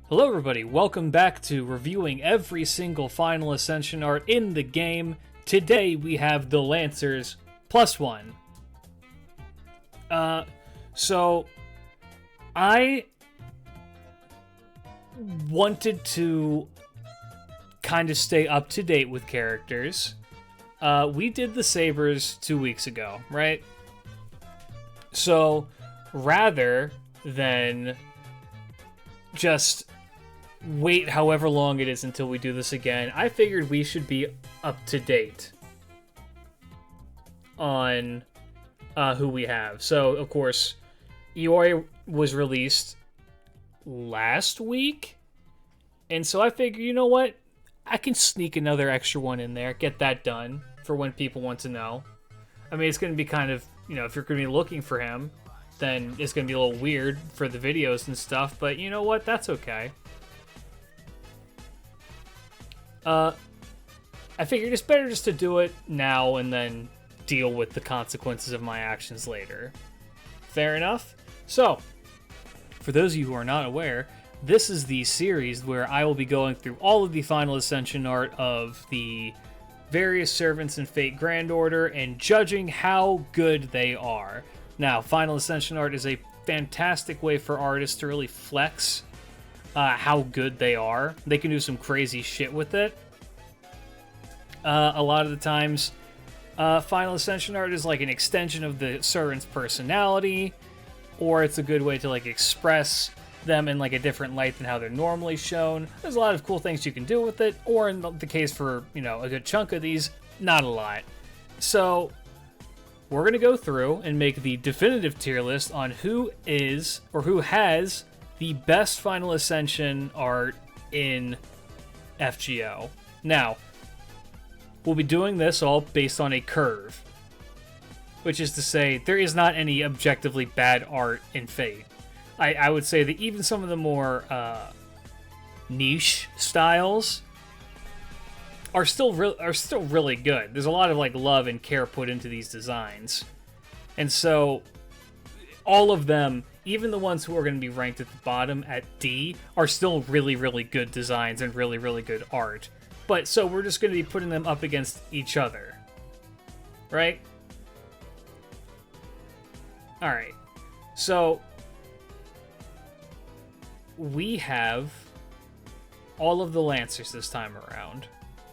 Hello everybody, welcome back to reviewing every single final Ascension art in the game. Today we have the Lancers +1. So I wanted to kind of stay up to date with characters. We did the Sabers 2 weeks ago, right? So rather than just wait however long it is until we do this again, I figured we should be up to date on who we have. So, of course, Iori was released last week, and so I figured, you know what? I can sneak another extra one in there, get that done for when people want to know. I mean, it's going to be kind of, you know, if you're going to be looking for him, then it's going to be a little weird for the videos and stuff, but you know what? That's okay. I figured it's better just to do it now and then deal with the consequences of my actions later. Fair enough? So, for those of you who are not aware, this is the series where I will be going through all of the Final Ascension art of the various servants in Fate Grand Order and judging how good they are. Now, Final Ascension art is a fantastic way for artists to really flex how good they are. They can do some crazy shit with it. A lot of the times, Final Ascension art is like an extension of the servant's personality, or it's a good way to like express them in like a different light than how they're normally shown. There's a lot of cool things you can do with it, or in the case for, you know, a good chunk of these, not a lot. So we're going to go through and make the definitive tier list on who is, or who has, the best Final Ascension art in FGO. Now, we'll be doing this all based on a curve, which is to say, there is not any objectively bad art in Fate. I would say that even some of the more niche styles are still really good. There's a lot of like love and care put into these designs, and so all of them, even the ones who are going to be ranked at the bottom at D, are still really, really good designs and really, really good art. But so we're just going to be putting them up against each other, right? All right. So we have all of the Lancers this time around.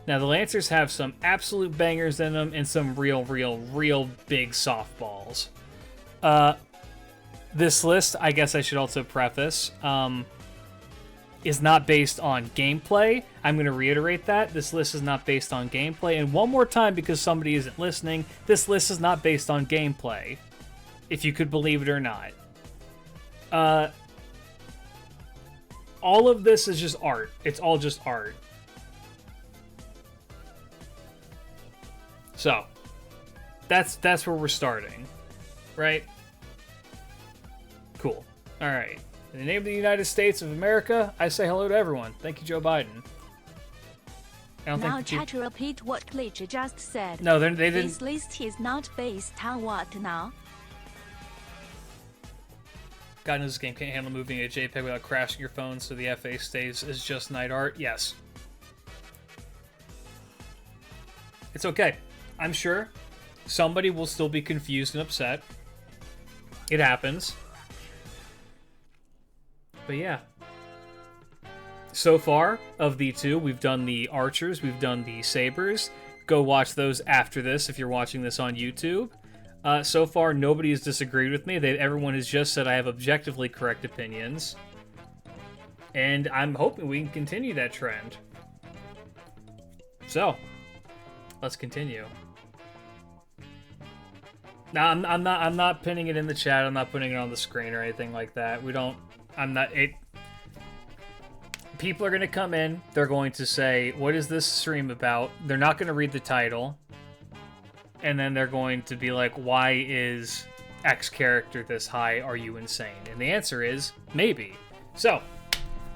Now, the Lancers have some absolute bangers in them and some real big softballs. This list, I guess I should also preface, is not based on gameplay. I'm going to reiterate that. This list is not based on gameplay. And one more time, because somebody isn't listening, this list is not based on gameplay, if you could believe it or not. All of this is just art. It's all just art. So, that's where we're starting, right? Cool. All right. In the name of the United States of America, I say hello to everyone. Thank you, Joe Biden. Now try to repeat what Klidge just said. No, they didn't. This list is not based on what now? God knows this game can't handle moving a JPEG without crashing your phone, so the FA stays as just night art. Yes. It's okay. I'm sure somebody will still be confused and upset. It happens. But yeah. So far, of the two, we've done the Archers, we've done the Sabers. Go watch those after this if you're watching this on YouTube. So far, nobody has disagreed with me. Everyone has just said I have objectively correct opinions. And I'm hoping we can continue that trend. So, let's continue. Now, I'm not pinning it in the chat. I'm not putting it on the screen or anything like that. People are going to come in. They're going to say, what is this stream about? They're not going to read the title. And then they're going to be like, why is X character this high? Are you insane? And the answer is, maybe. So,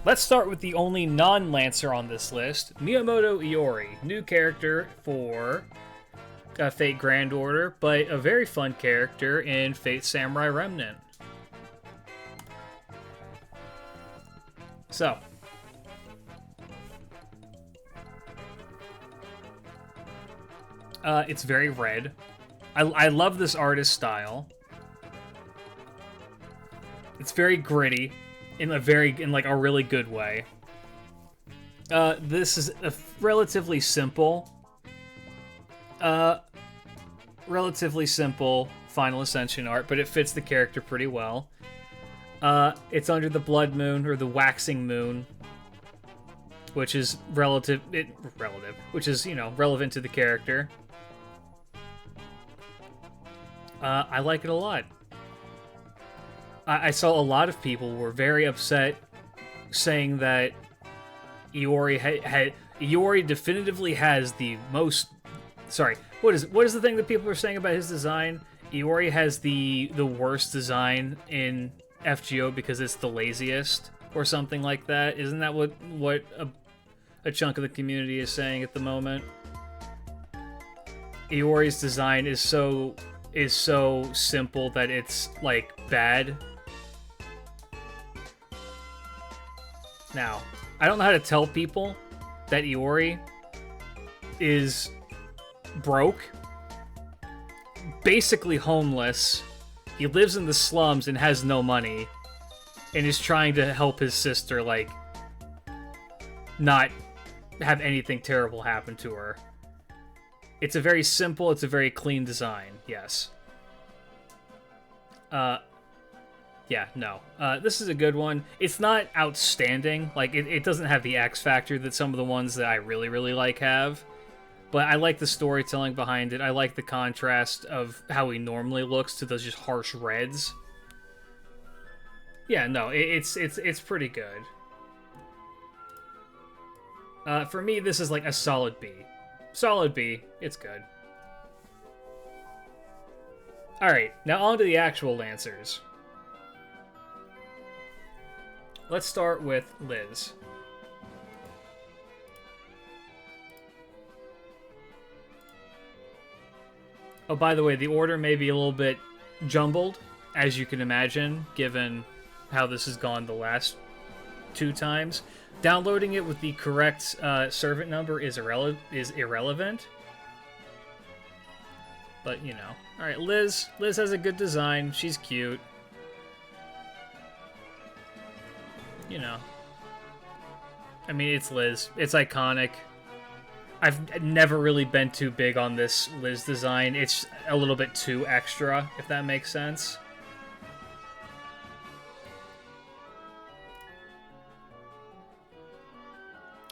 let's start with the only non-Lancer on this list, Miyamoto Iori. New character for Fate Grand Order, but a very fun character in Fate Samurai Remnant. So, It's very red. I love this artist style. It's very gritty in like a really good way. This is a relatively simple Final Ascension art, but it fits the character pretty well. It's under the blood moon, or the waxing moon, which is which is, relevant to the character. I like it a lot. I saw a lot of people were very upset, saying that Iori definitively has the most. Sorry, what is the thing that people are saying about his design? Iori has the worst design in FGO because it's the laziest, or something like that. Isn't that what a chunk of the community is saying at the moment? Iori's design is so simple that it's like bad. Now, I don't know how to tell people that Iori is broke, basically homeless. He lives in the slums and has no money, and is trying to help his sister, like, not have anything terrible happen to her. It's a very simple, it's a very clean design, yes. Yeah, no. This is a good one. It's not outstanding. Like, it doesn't have the X factor that some of the ones that I really, really like have. But I like the storytelling behind it. I like the contrast of how he normally looks to those just harsh reds. Yeah, no, it's pretty good. For me, this is like a solid B. Solid B. It's good. Alright, now on to the actual Lancers. Let's start with Liz. Oh, by the way, the order may be a little bit jumbled, as you can imagine, given how this has gone the last 2 times. Downloading it with the correct servant number is irrelevant. But, you know. Alright, Liz. Liz has a good design. She's cute. You know. I mean, it's Liz. It's iconic. I've never really been too big on this Liz design. It's a little bit too extra, if that makes sense.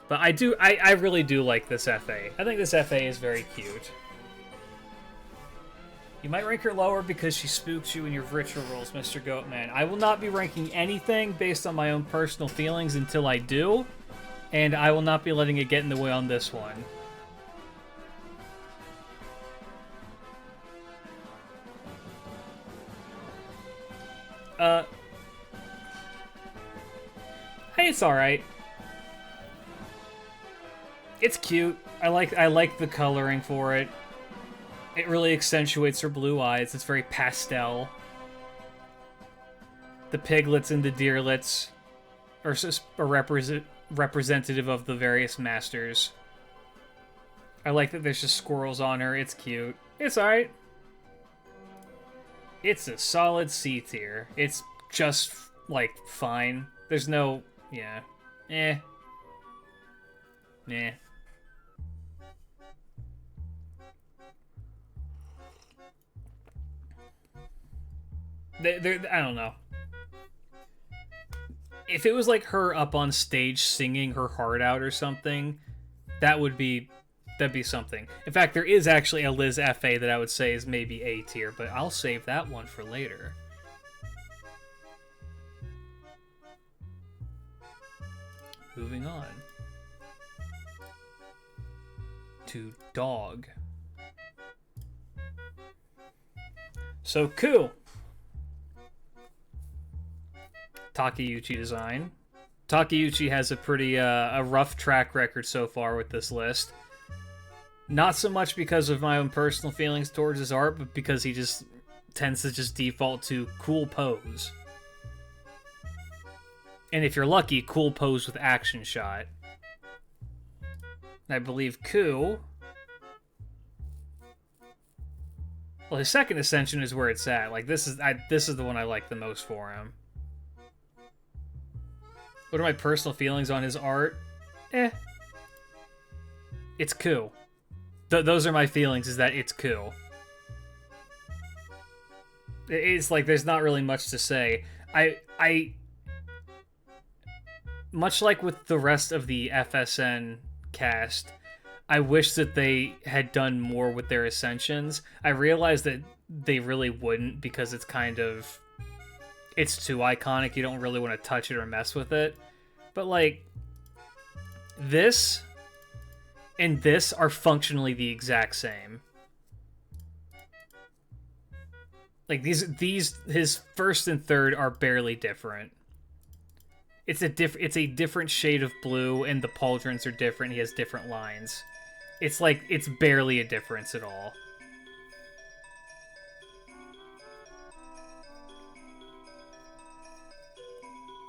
But I really do like this FA. I think this FA is very cute. You might rank her lower because she spooks you in your Vritra rolls, Mr. Goatman. I will not be ranking anything based on my own personal feelings until I do, and I will not be letting it get in the way on this one. Hey, it's alright. It's cute. I like the coloring for it. It really accentuates her blue eyes. It's very pastel. The piglets and the deerlets are representative of the various masters. I like that there's just squirrels on her. It's cute. It's alright. It's a solid C tier. It's just, like, fine. There's no... yeah. Eh. Nah. I don't know. If it was like her up on stage singing her heart out or something, that'd be something. In fact, there is actually a Liz FA that I would say is maybe A tier, but I'll save that one for later. Moving on to Dog. So, Ku. Takeuchi design. Takeuchi has a pretty a rough track record so far with this list. Not so much because of my own personal feelings towards his art, but because he just tends to just default to cool pose. And if you're lucky, cool pose with action shot. I believe Ku Well, his second Ascension is where it's at. Like, this is the one I like the most for him. What are my personal feelings on his art? It's cool. Those are my feelings, is that it's cool. It's like, there's not really much to say. I much like with the rest of the FSN cast, I wish that they had done more with their Ascensions. I realize that they really wouldn't, because it's kind of... it's too iconic. You don't really want to touch it or mess with it. But, like, this and this are functionally the exact same. Like, these his first and third are barely different. It's a different shade of blue, and the pauldrons are different. He has different lines. It's like, it's barely a difference at all.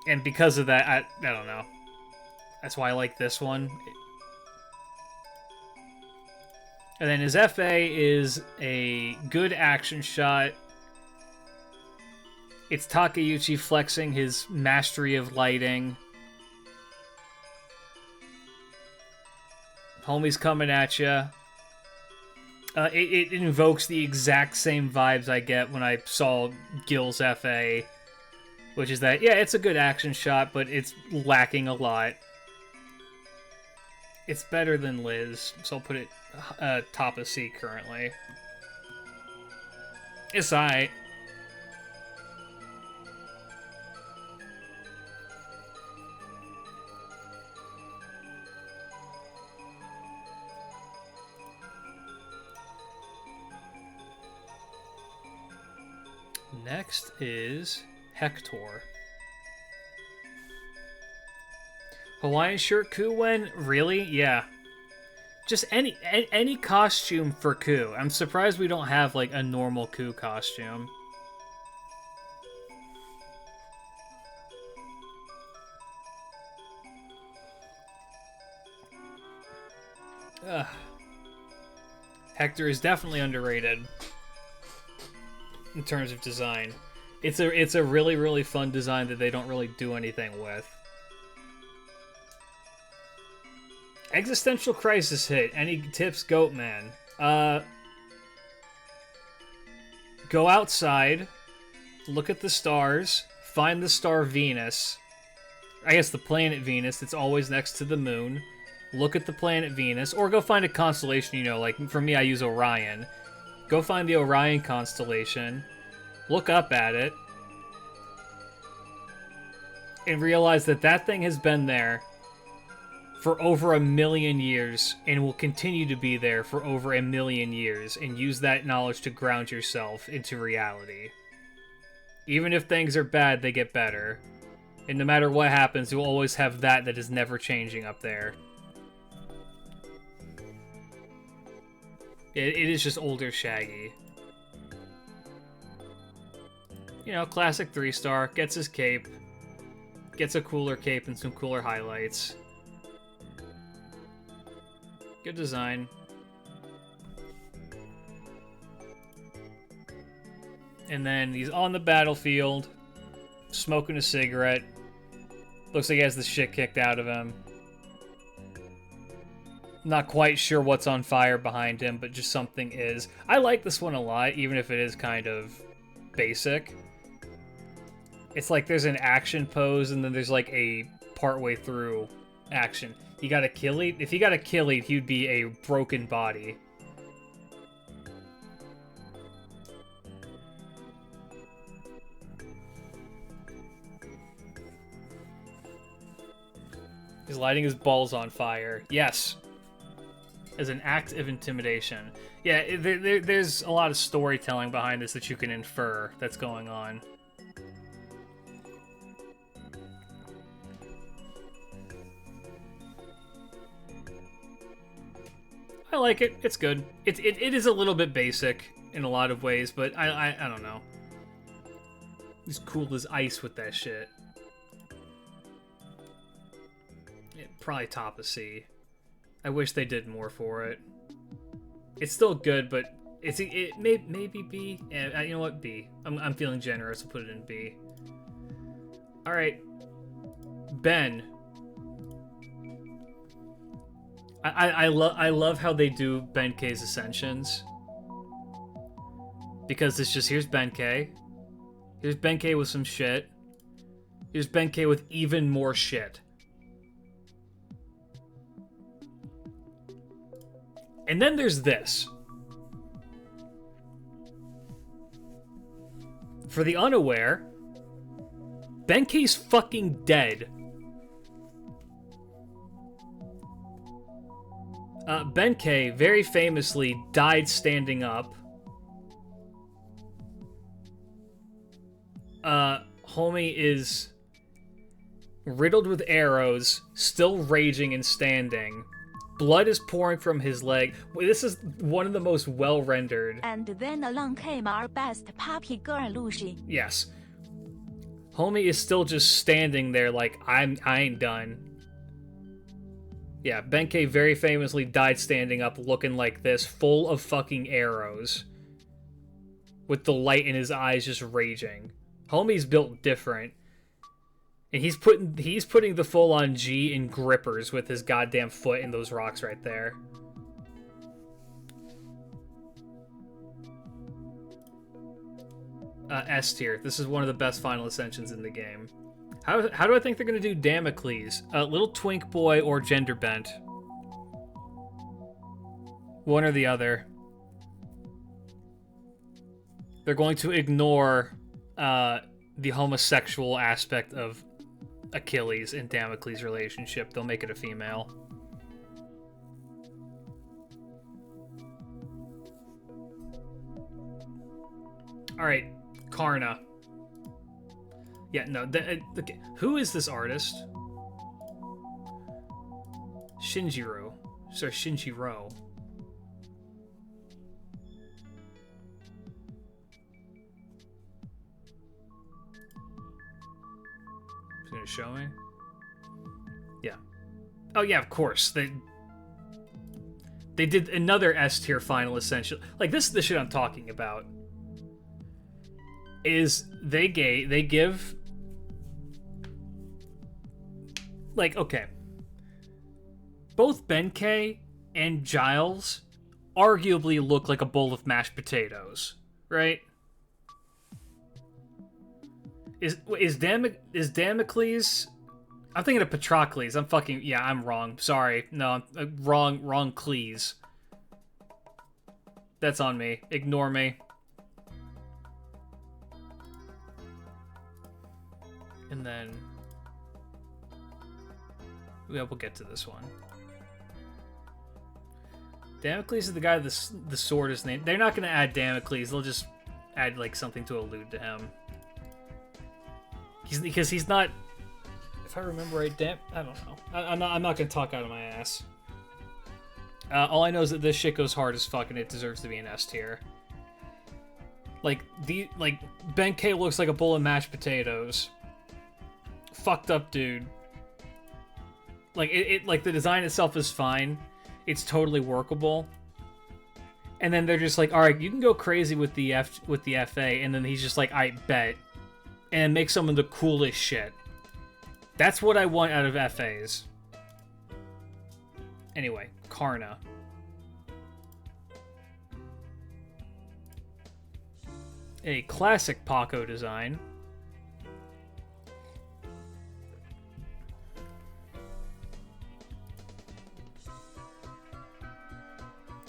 And because of that, I don't know. That's why I like this one. And then his FA is a good action shot. It's Takeuchi flexing his mastery of lighting. Homie's coming at ya. It invokes the exact same vibes I get when I saw Gil's FA. Which is that, yeah, it's a good action shot, but it's lacking a lot. It's better than Liz, so I'll put it top of C currently. It's alright. Next is Hector. Hawaiian shirt Ku-Wen? Really? Yeah. Just any costume for Ku. I'm surprised we don't have, like, a normal Ku costume. Ugh. Hector is definitely underrated in terms of design. It's a really, really fun design that they don't really do anything with. Existential crisis hit. Any tips, Goatman? Go outside, look at the stars, find the star Venus. I guess the planet Venus, it's always next to the moon. Look at the planet Venus, or go find a constellation, you know, like for me I use Orion. Go find the Orion constellation, look up at it, and realize that that thing has been there for over 1 million years and will continue to be there for over 1 million years, and use that knowledge to ground yourself into reality. Even if things are bad, they get better. And no matter what happens, you'll always have that is never changing up there. It is just older Shaggy. You know, classic 3-star, gets his cape, gets a cooler cape and some cooler highlights. Good design. And then he's on the battlefield, smoking a cigarette. Looks like he has the shit kicked out of him. Not quite sure what's on fire behind him, but just something is. I like this one a lot, even if it is kind of basic. It's like there's an action pose, and then there's like a partway through action. You got Achilles? If he got Achilles, he'd be a broken body. He's lighting his balls on fire. Yes. As an act of intimidation. Yeah, there's a lot of storytelling behind this that you can infer that's going on. I like it. It's good. It is a little bit basic in a lot of ways, but I don't know. He's cool as ice with that shit. Yeah, probably top of C. I wish they did more for it. It's still good, but maybe B. Yeah, you know what? B. I'm feeling generous. I'll put it in B. All right, Ben. I love how they do Benkei's Ascensions, because it's just, here's Benkei. Here's Benkei with some shit. Here's Benkei with even more shit. And then there's this. For the unaware, Benkei's fucking dead. Benkei very famously died standing up. Homie is riddled with arrows, still raging and standing. Blood is pouring from his leg. This is one of the most well-rendered. And then along came our best puppy girl, Lucy. Yes. Homie is still just standing there like, I ain't done. Yeah, Benkei very famously died standing up looking like this, full of fucking arrows. With the light in his eyes just raging. Homie's built different. And he's putting the full-on G in grippers with his goddamn foot in those rocks right there. S tier. This is one of the best final ascensions in the game. How do I think they're going to do Damocles? Little twink boy or gender bent? One or the other. They're going to ignore the homosexual aspect of Achilles and Damocles' relationship. They'll make it a female. Alright, Karna. Yeah, no, okay. Who is this artist? Shinjiro. Sorry, Shinjiro. It's gonna show me? Yeah. Oh yeah, of course. They did another S tier final ascension. Like, this is the shit I'm talking about. Is they give, like, okay, both Benkei and Giles arguably look like a bowl of mashed potatoes, right? Is Damocles? I'm thinking of Patrocles. I'm wrong. Sorry. No, I'm wrong Cleese. That's on me. Ignore me. And then, yeah, we'll get to this one. Damocles is the guy with the sword is named. They're not going to add Damocles. They'll just add, like, something to allude to him. Because he's not, if I remember right, I don't know. I'm not going to talk out of my ass. All I know is that this shit goes hard as fuck and it deserves to be an S tier. Like, Benkei looks like a bowl of mashed potatoes. Fucked up dude. Like, like, the design itself is fine. It's totally workable. And then they're just like, alright, you can go crazy with the FA, and then he's just like, I bet. And make some of the coolest shit. That's what I want out of FAs. Anyway, Karna. A classic Paco design.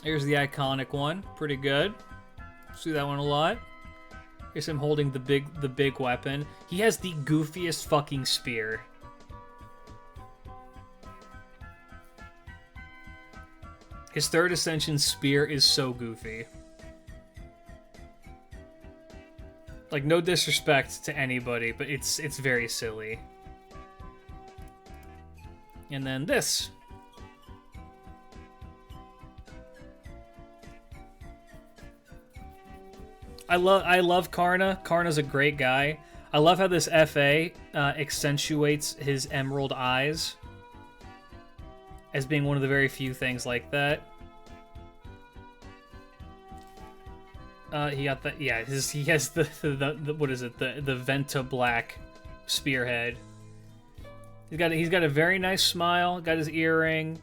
Here's the iconic one. Pretty good. See that one a lot. Here's him holding the big weapon. He has the goofiest fucking spear. His third ascension spear is so goofy. Like, no disrespect to anybody, but it's very silly. And then this. I love Karna. Karna's a great guy. I love how this FA accentuates his emerald eyes as being one of the very few things like that. He got that. Yeah, he has the what is it? The Venta Black spearhead. He's got a very nice smile. Got his earring.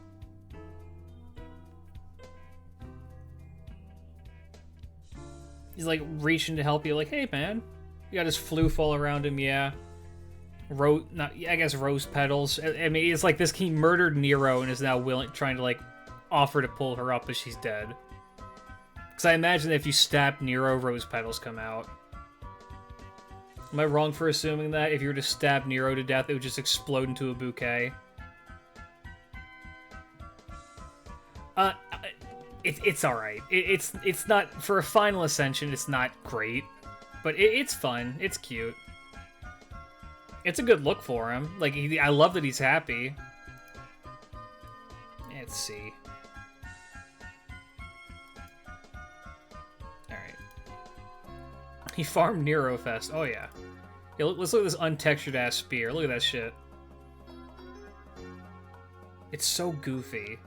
He's like reaching to help you. Like, hey man, you got his floof all around him. Yeah. I guess rose petals. I mean, it's like this. He murdered Nero and is now trying to like offer to pull her up as she's dead. Because I imagine that if you stab Nero, rose petals come out. Am I wrong for assuming that? If you were to stab Nero to death, it would just explode into a bouquet? It's alright. It's not... For a final ascension, it's not great. But it's fun. It's cute. It's a good look for him. Like, I love that he's happy. Let's see. He farmed Nero Fest. Oh, yeah. Let's look at this untextured-ass spear. Look at that shit. It's so goofy.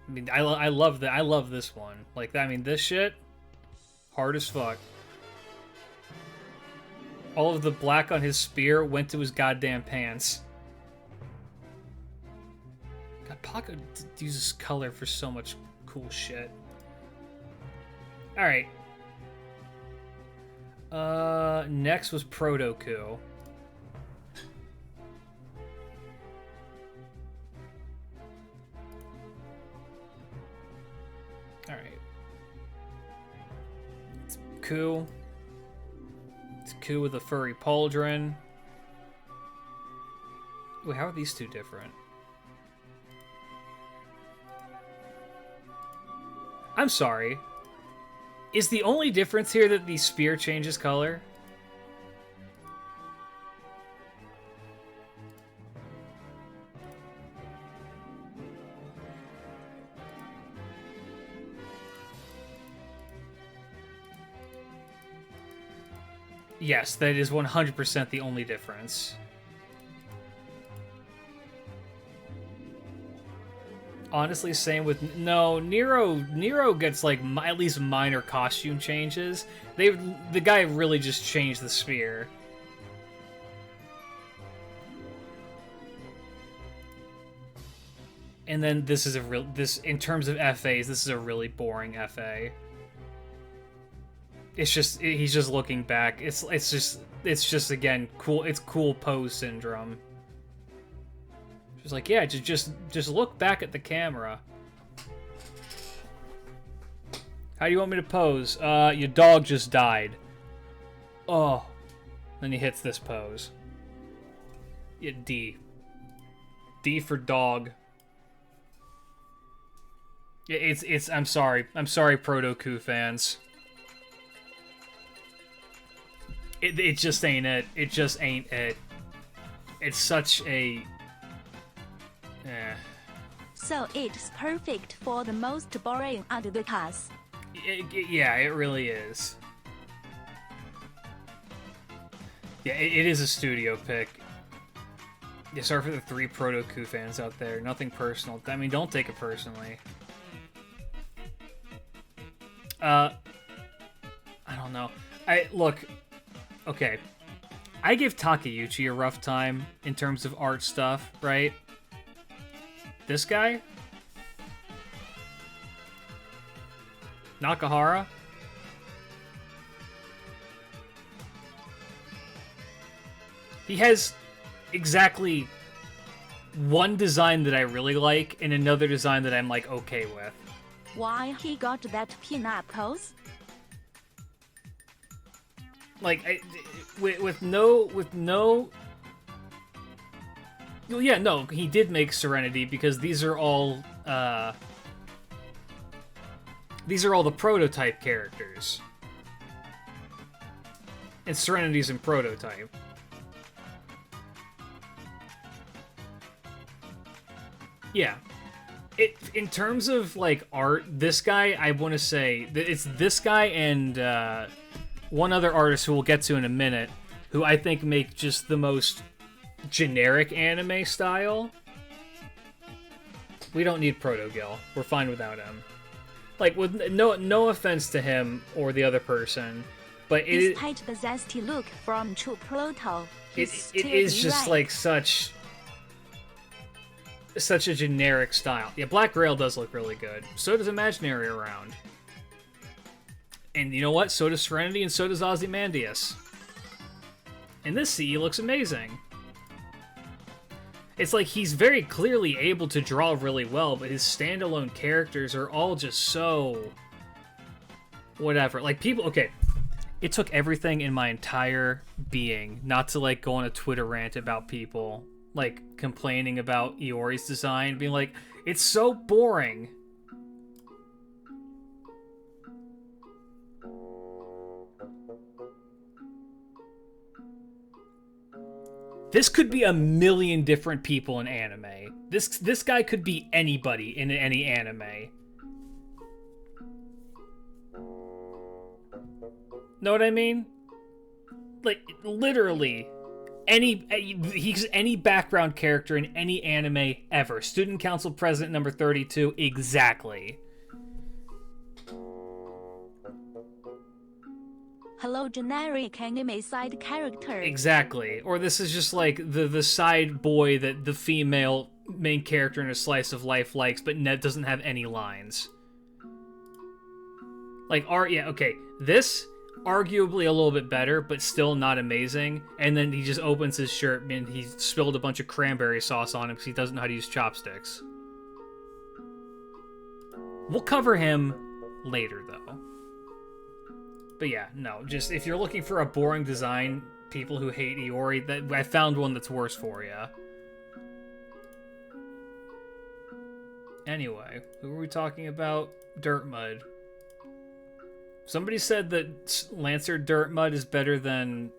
I mean, I love that. I love this one. Like, I mean, this shit, hard as fuck. All of the black on his spear went to his goddamn pants. Paco uses color for so much cool shit. Alright. Next was Proto Cu. Alright. It's Cu. It's Cu with a furry pauldron. Wait, how are these two different? I'm sorry. Is the only difference here that the spear changes color? Yes, that is 100% the only difference. Honestly, same with... No, Nero gets, like, at least minor costume changes. The guy really just changed the spear. And then this is in terms of FAs, this is a really boring FA. It's just, he's just looking back. It's just, again, cool. It's cool pose syndrome. She's like, yeah, just look back at the camera. How do you want me to pose? Your dog just died. Oh. Then he hits this pose. Yeah, D. D for dog. It's I'm sorry. I'm sorry, Proto Cu fans. It just ain't it. It just ain't it. It's such a... So it's perfect for the most boring under the class. Yeah, it really is. Yeah, it is a studio pick. Yeah, sorry for the 3 Proto Cu fans out there. Nothing personal. I mean, don't take it personally. I don't know. Look, okay. I give Takeuchi a rough time in terms of art stuff, right? This guy? Nakahara? He has exactly one design that I really like and another design that I'm like okay with. Why he got that pin-up pose? Like, with no... Well, yeah, no, he did make Serenity because these are all the prototype characters. And Serenity's in prototype. Yeah. In terms of, like, art, this guy, I want to say, it's this guy and one other artist who we'll get to in a minute, who I think make just the most generic anime style. We don't need Proto Gil. We're fine without him. Like, with no offense to him or the other person, but despite the zesty look from True Proto, it is just like such a generic style. Yeah, Black Grail does look really good. So does Imaginary around. And you know what? So does Serenity, and so does Ozymandias. And this CE looks amazing. It's like he's very clearly able to draw really well, but his standalone characters are all just so... whatever. Like, people... Okay, it took everything in my entire being not to, like, go on a Twitter rant about people, like, complaining about Iori's design, being like, it's so boring. This could be a million different people in anime. This guy could be anybody in any anime. Know what I mean? Like, literally, he's any background character in any anime ever. Student Council President number 32, exactly. Hello, generic anime side character. Exactly. Or this is just like the side boy that the female main character in a slice of life likes, but doesn't have any lines. Like, yeah, okay. This, arguably a little bit better, but still not amazing. And then he just opens his shirt and he spilled a bunch of cranberry sauce on him because he doesn't know how to use chopsticks. We'll cover him later, though. But yeah, no, just if you're looking for a boring design, people who hate Iori, I found one that's worse for you. Anyway, who were we talking about? Dirtmud. Somebody said that Lancer Dirtmud is better than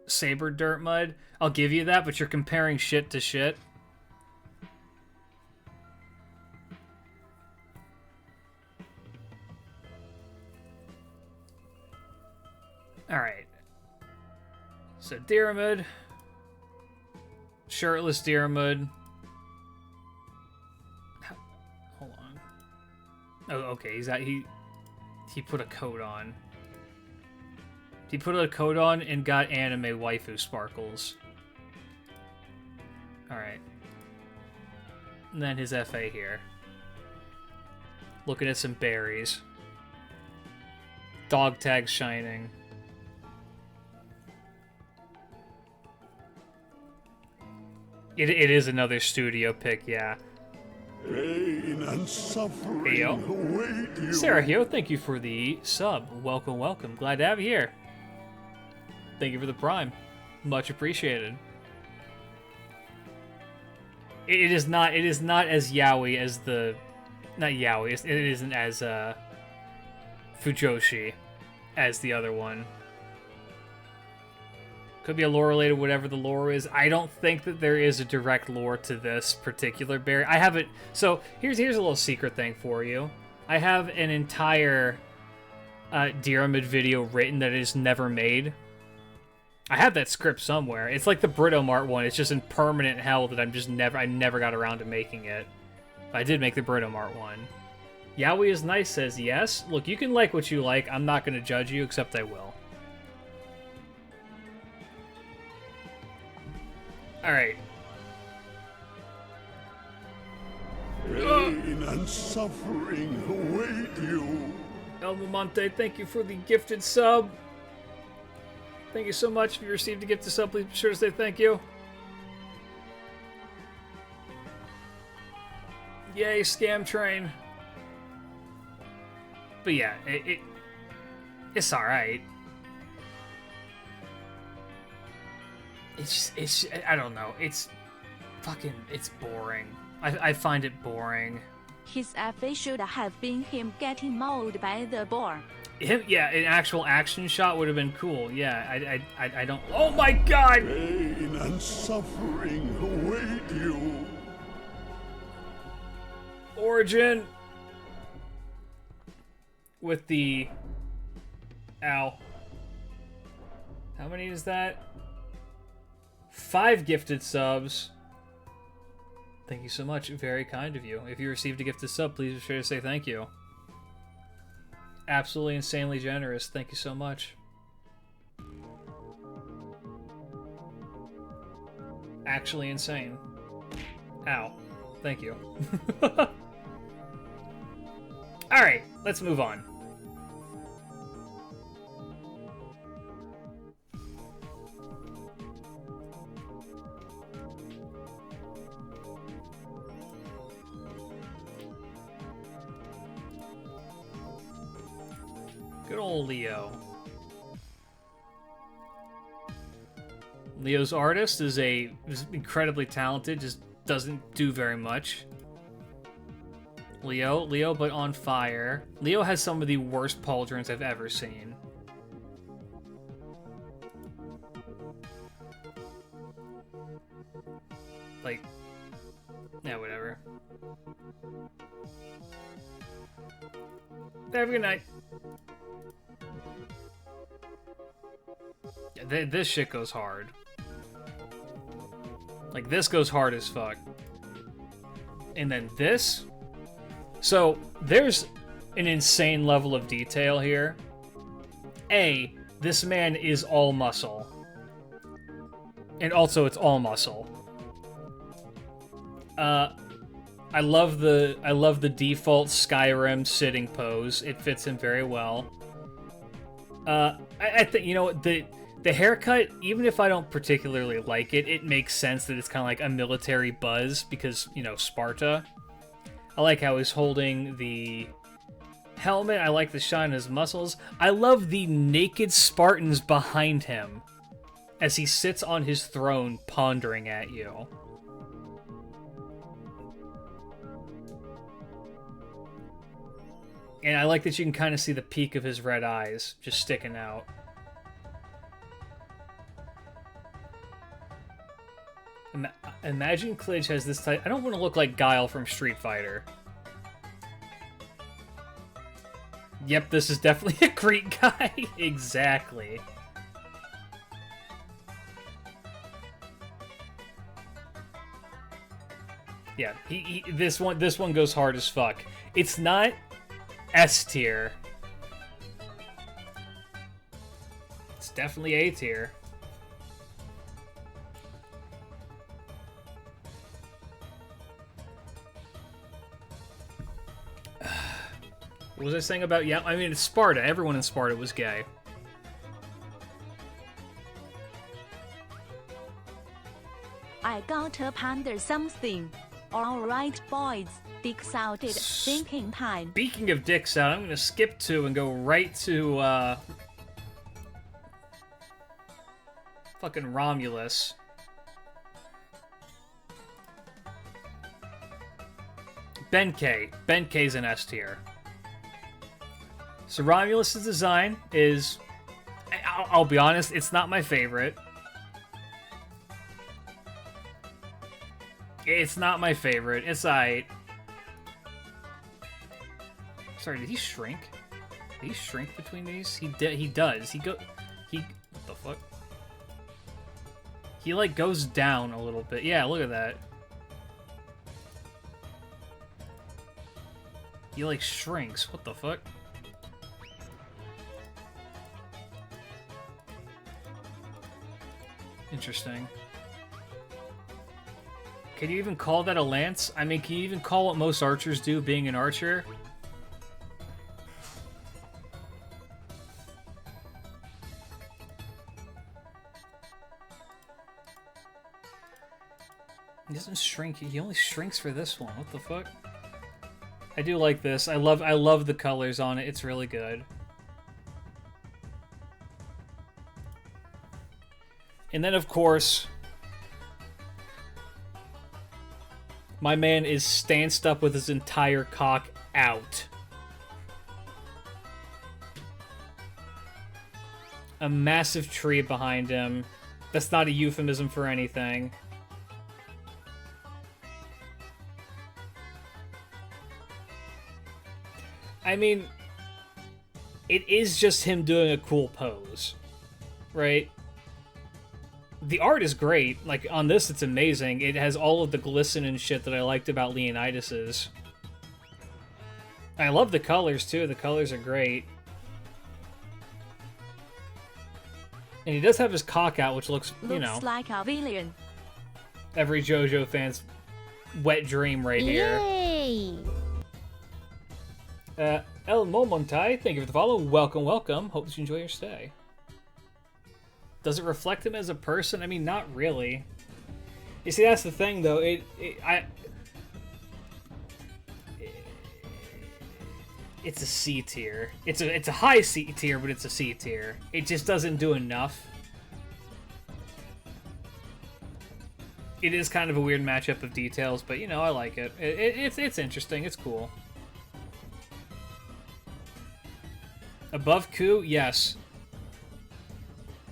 Saber Dirtmud. I'll give you that, but you're comparing shit to shit. Alright. So Diarmuid. Shirtless Diarmuid. Hold on. Oh, okay. He put a coat on. He put a coat on and got anime waifu sparkles. Alright. And then his FA here. Looking at some berries. Dog tag shining. It is another studio pick, yeah. Pain and suffering Heyo. await you. Sarah Hio, thank you for the sub. Welcome, welcome. Glad to have you here. Thank you for the prime. Much appreciated. It is not as yaoi as the... Not yaoi, it isn't as Fujoshi as the other one. Could be a lore related, whatever the lore is. I don't think that there is a direct lore to this particular berry. I haven't... So, here's a little secret thing for you. I have an entire Diarmuid video written that is never made. I have that script somewhere. It's like the Britomart one. It's just in permanent hell that I never got around to making it. I did make the Britomart one. Yaoi is nice says yes. Look, you can like what you like. I'm not going to judge you, except I will. Alright. Pain and suffering await you. Elmo Monte, thank you for the gifted sub. Thank you so much. If you received a gifted sub, please be sure to say thank you. Yay, scam train. But yeah, it's alright. It's I don't know. It's boring. I find it boring. His FA should have been him getting mauled by the boar. Yeah, an actual action shot would have been cool. Yeah, I don't... Oh my god! Pain and suffering await you. Origin! With the... Ow. How many is that? 5 gifted subs. Thank you so much. Very kind of you. If you received a gifted sub, please be sure to say thank you. Absolutely insanely generous. Thank you so much. Actually insane. Ow. Thank you. Alright, let's move on. Good old Leo. Leo's artist is incredibly talented, just doesn't do very much. Leo, but on fire. Leo has some of the worst pauldrons I've ever seen. Like, yeah, whatever. Have a good night. Yeah, this shit goes hard. Like, this goes hard as fuck. And then this. So, there's an insane level of detail here. A, this man is all muscle. And also, it's all muscle. I love the default Skyrim sitting pose. It fits him very well. I think, you know, the haircut, even if I don't particularly like it, it makes sense that it's kind of like a military buzz because, you know, Sparta. I like how he's holding the helmet. I like the shine in his muscles. I love the naked Spartans behind him as he sits on his throne pondering at you. And I like that you can kind of see the peak of his red eyes just sticking out. Imagine Klidge has this type... I don't want to look like Guile from Street Fighter. Yep, this is definitely a Greek guy. Exactly. Yeah, this one goes hard as fuck. It's not S tier. It's definitely A tier. What was I saying about... Yeah, I mean, it's Sparta. Everyone in Sparta was gay. I gotta ponder something. Alright, boys. Dicks out it. Thinking time. Speaking of dicks out, I'm going to skip 2 and go right to, fucking Romulus. Benkei. Benkei's an S tier. So Romulus' design is... I'll be honest, it's not my favorite. It's not my favorite. It's aight. Sorry, did he shrink? Did he shrink between these? He does. What the fuck? He, like, goes down a little bit. Yeah, look at that. He, like, shrinks. What the fuck? Interesting. Can you even call that a lance? I mean, can you even call what most archers do being an archer? He doesn't shrink. He only shrinks for this one. What the fuck? I do like this. I love the colors on it. It's really good. And then, of course, my man is stanced up with his entire cock out. A massive tree behind him. That's not a euphemism for anything. I mean, it is just him doing a cool pose, right? The art is great. Like, on this, it's amazing. It has all of the glisten and shit that I liked about Leonidas's. I love the colors, too. The colors are great. And he does have his cock out, which looks, you know... Looks like a villain. Every JoJo fan's wet dream right here. Yay! El Momontai, thank you for the follow. Welcome, welcome. Hope that you enjoy your stay. Does it reflect him as a person? I mean, not really. You see, that's the thing, though. It's a C tier. It's a high C tier, but it's a C tier. It just doesn't do enough. It is kind of a weird matchup of details, but you know, I like it. It's interesting. It's cool. Above Ku, yes.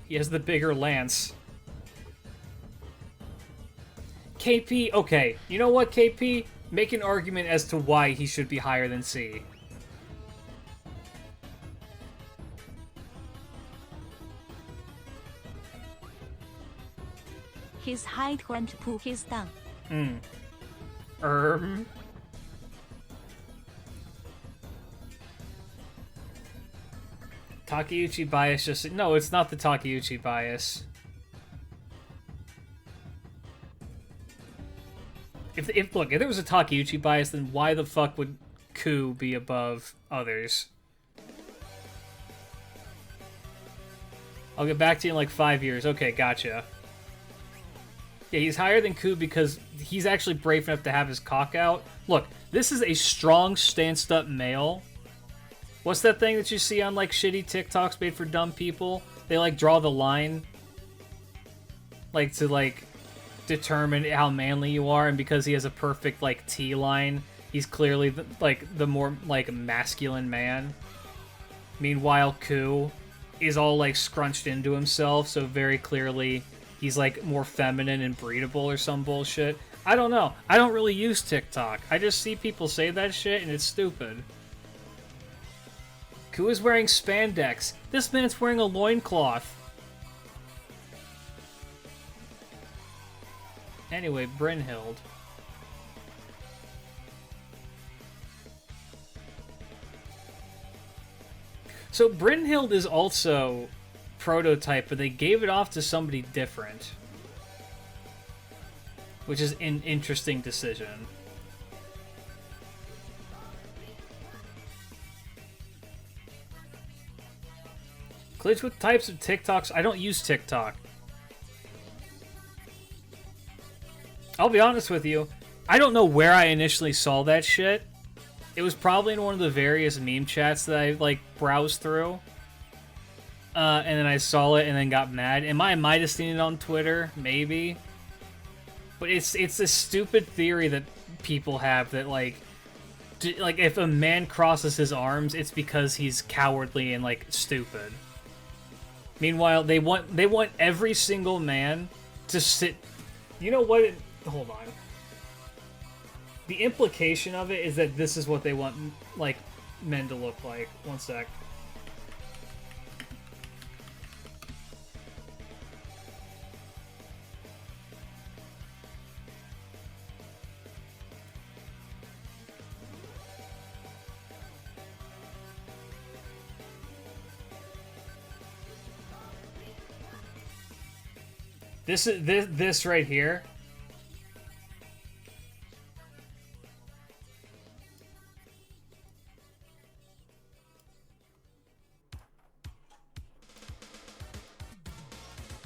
He has the bigger lance. KP, okay. You know what, KP? Make an argument as to why he should be higher than C. His height went to his tongue. Takeuchi bias just... No, it's not the Takeuchi bias. Look, if there was a Takeuchi bias, then why the fuck would Ku be above others? I'll get back to you in like 5 years. Okay, gotcha. Yeah, he's higher than Ku because he's actually brave enough to have his cock out. Look, this is a strong, stanced-up male. What's that thing that you see on, like, shitty TikToks made for dumb people? They, like, draw the line, like, to, like, determine how manly you are, and because he has a perfect, like, T-line, he's clearly, the more, like, masculine man. Meanwhile, Ku is all, like, scrunched into himself, so very clearly... he's, like, more feminine and breedable or some bullshit. I don't know. I don't really use TikTok. I just see people say that shit, and it's stupid. Ku is wearing spandex. This man's wearing a loincloth. Anyway, Brynhildr. So, Brynhildr is also... prototype, but they gave it off to somebody different, which is an interesting decision. Klidge with types of TikToks. I don't use TikTok. I'll be honest with you. I don't know where I initially saw that shit. It was probably in one of the various meme chats that I, like, browsed through. And then I saw it and then got mad. And I might have seen it on Twitter, maybe. But it's this stupid theory that people have that, like, if a man crosses his arms, it's because he's cowardly and, like, stupid. Meanwhile, they want every single man to sit... You know what? Hold on. The implication of it is that this is what they want, like, men to look like. One sec. This right here.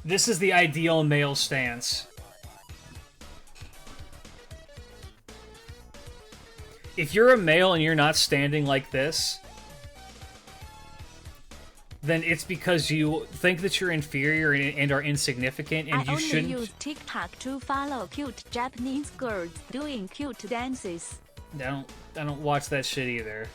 This is the ideal male stance. If you're a male and you're not standing like this, then it's because you think that you're inferior and are insignificant, and you shouldn't... I only use TikTok to follow cute Japanese girls doing cute dances. I don't watch that shit either.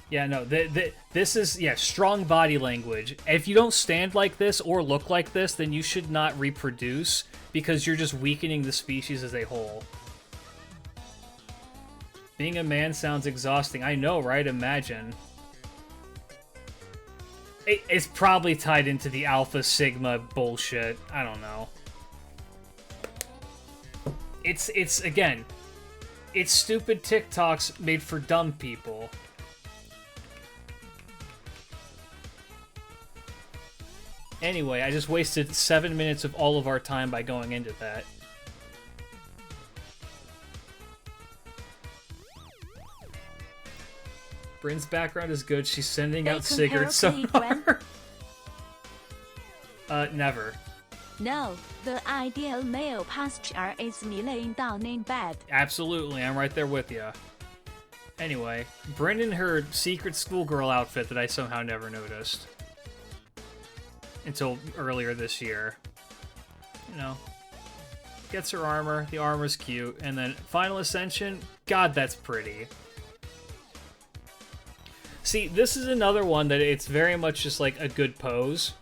Yeah, no, this is, yeah, strong body language. If you don't stand like this or look like this, then you should not reproduce, because you're just weakening the species as a whole. Being a man sounds exhausting. I know, right? Imagine. It's probably tied into the Alpha Sigma bullshit. I don't know. It's again, it's stupid TikToks made for dumb people. Anyway, I just wasted 7 minutes of all of our time by going into that. Bryn's background is good. She's sending out Sigurd sonar. Never. No, the ideal male posture is kneeling down in bed. Absolutely, I'm right there with you. Anyway, Bryn in her secret schoolgirl outfit that I somehow never noticed. Until earlier this year. You know. Gets her armor, the armor's cute, and then Final Ascension, God, that's pretty. See, this is another one that it's very much just like a good pose,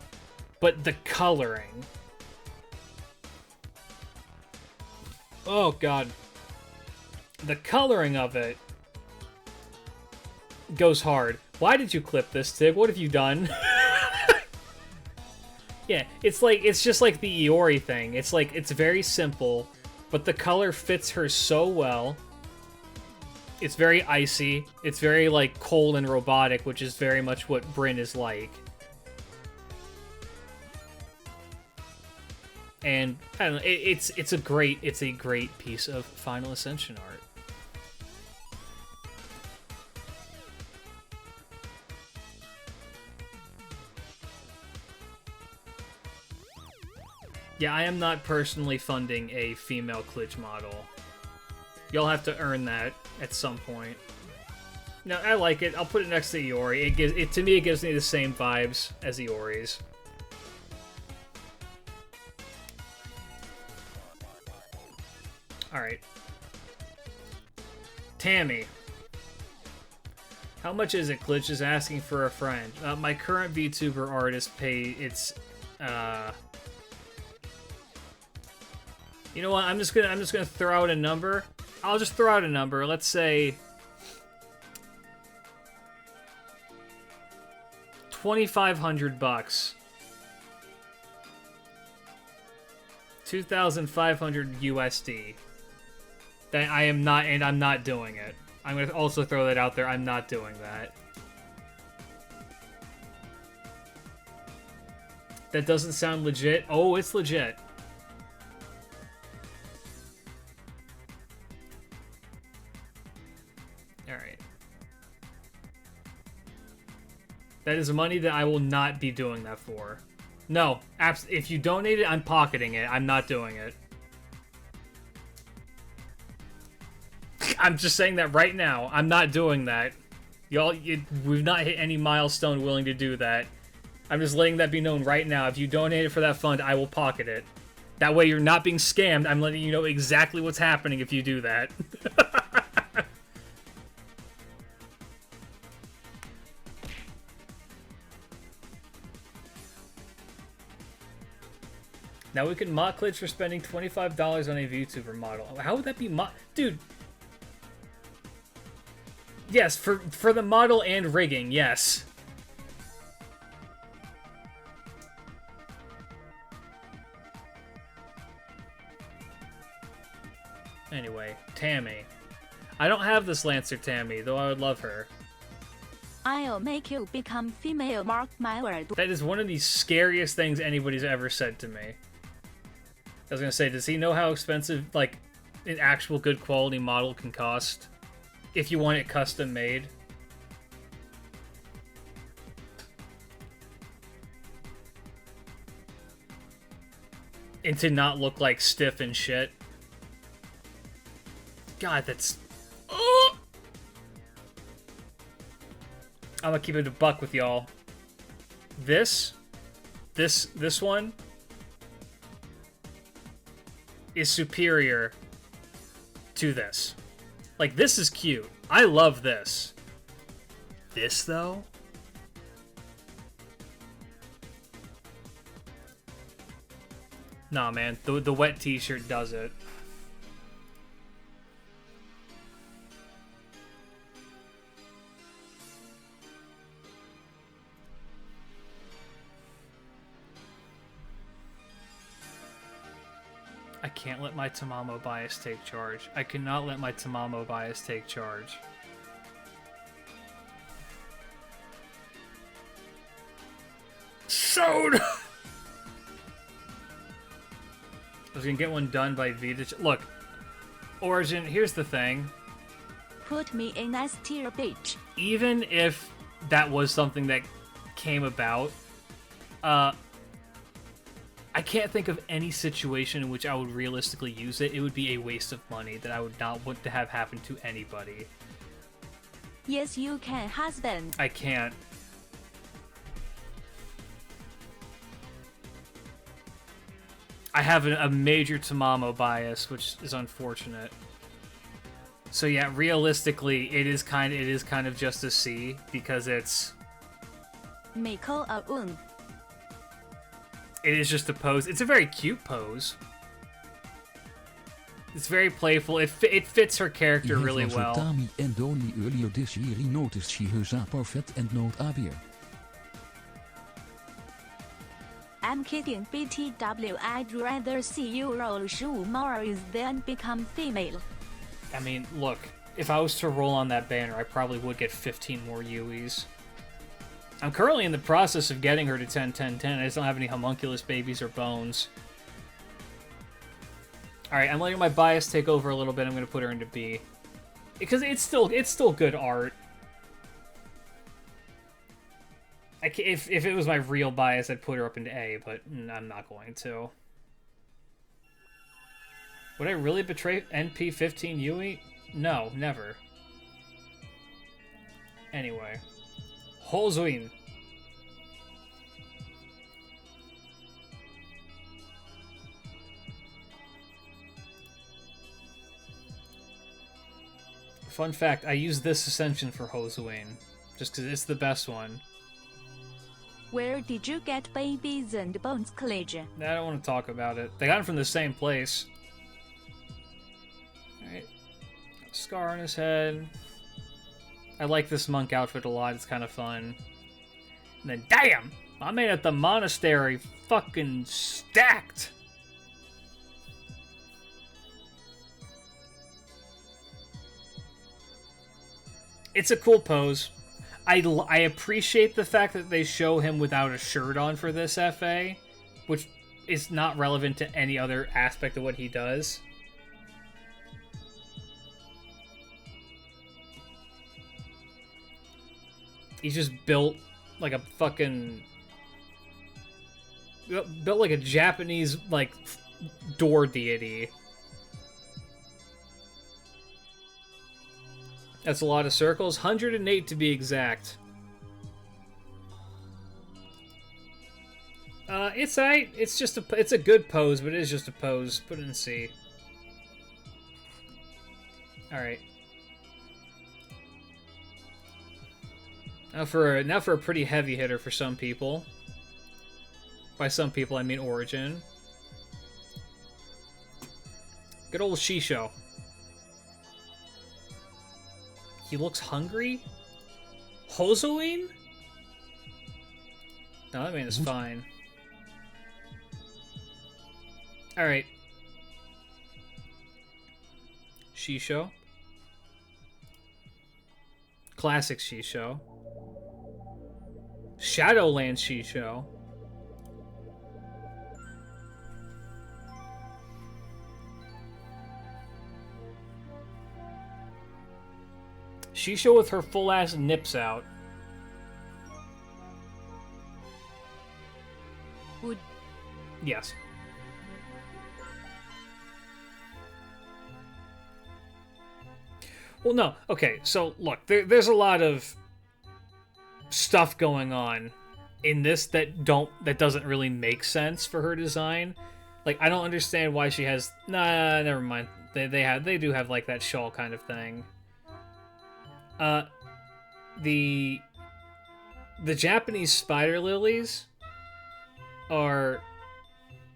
but the coloring. Oh, God. The coloring of it goes hard. Why did you clip this, Tig? What have you done? Yeah, it's just like the Iori thing. It's like, it's very simple, but the color fits her so well. It's very icy. It's very, like, cold and robotic, which is very much what Bryn is like. And I don't know, it's a great piece of Final Ascension art. Yeah, I am not personally funding a female klidge model. You'll have to earn that at some point. No, I like it. I'll put it next to Iori. To me, it gives me the same vibes as Iori's. Alright. Tammy. How much is it? Glitch is asking for a friend. My current VTuber artist you know what? I'm just gonna throw out a number. I'll just throw out a number. Let's say 2,500 bucks. 2,500 USD. That I am not, and I'm not doing it. I'm gonna also throw that out there. I'm not doing that. That doesn't sound legit. Oh, it's legit. Alright. That is money that I will not be doing that for. No, if you donate it, I'm pocketing it. I'm not doing it. I'm just saying that right now. I'm not doing that. We've not hit any milestone willing to do that. I'm just letting that be known right now. If you donate it for that fund, I will pocket it. That way you're not being scammed. I'm letting you know exactly what's happening if you do that. Now we can mock glitch for spending $25 on a VTuber model. How would that be Dude. Yes, for the model and rigging, yes. Anyway, Tammy. I don't have this Lancer Tammy, though I would love her. I'll make you become female, mark my word. That is one of the scariest things anybody's ever said to me. I was gonna say, does he know how expensive, like, an actual good quality model can cost? If you want it custom made? And to not look like stiff and shit. God, that's... I'm gonna keep it a buck with y'all. This one is superior to this. Like, this is cute. I love this. This, though? Nah, man. The wet t-shirt does it. I can't let my Tamamo bias take charge. I cannot let my Tamamo bias take charge. Soda! I was gonna get one done by Vita. Look, Origin, here's the thing. Put me in S tier, bitch. Even if that was something that came about, I can't think of any situation in which I would realistically use it. It would be a waste of money that I would not want to have happen to anybody. Yes, you can, husband. I can't. I have a major Tamamo bias, which is unfortunate. So yeah, realistically, it is kind of just a C because it's. Miko a un. It is just a pose. It's a very cute pose. It's very playful. It fits her character really well. Tammy and only earlier this year he noticed she was a perfect and not a beer. I'm kidding, BTW. I'd rather see you roll shoe more than become female. I mean, look, if I was to roll on that banner, I probably would get 15 more Yuis. I'm currently in the process of getting her to 10, 10, 10. I just don't have any homunculus babies or bones. Alright, I'm letting my bias take over a little bit. I'm going to put her into B. Because it's still good art. If it was my real bias, I'd put her up into A, but I'm not going to. Would I really betray NP15 Yui? No, never. Anyway. Hozuin. Fun fact, I use this Ascension for Hozuin, just because it's the best one. Where did you get babies and bones, klidge? I don't want to talk about it. They got them from the same place. Alright. Scar on his head. I like this monk outfit a lot. It's kind of fun. And then, damn! I made at the monastery fucking stacked! It's a cool pose. I appreciate the fact that they show him without a shirt on for this FA, which is not relevant to any other aspect of what he does. He's just built like a fucking... built like a Japanese, like, door deity. That's a lot of circles. 108 to be exact. It's alright. It's a good pose, but it is just a pose. Put it in C. Alright. Now for a pretty heavy hitter for some people. By some people, I mean Origin. Good old Shisho. He looks hungry? Hozuin? No, that man is fine. Alright. Shisho. Classic Shisho. Shadowland Shisho. Shisho with her full ass nips out. Would. Yes. Well, no. Okay, so look, there's a lot of stuff going on in this that doesn't really make sense for her design. Like, I don't understand why she has. Nah, never mind. They do have like that shawl kind of thing. The Japanese spider lilies are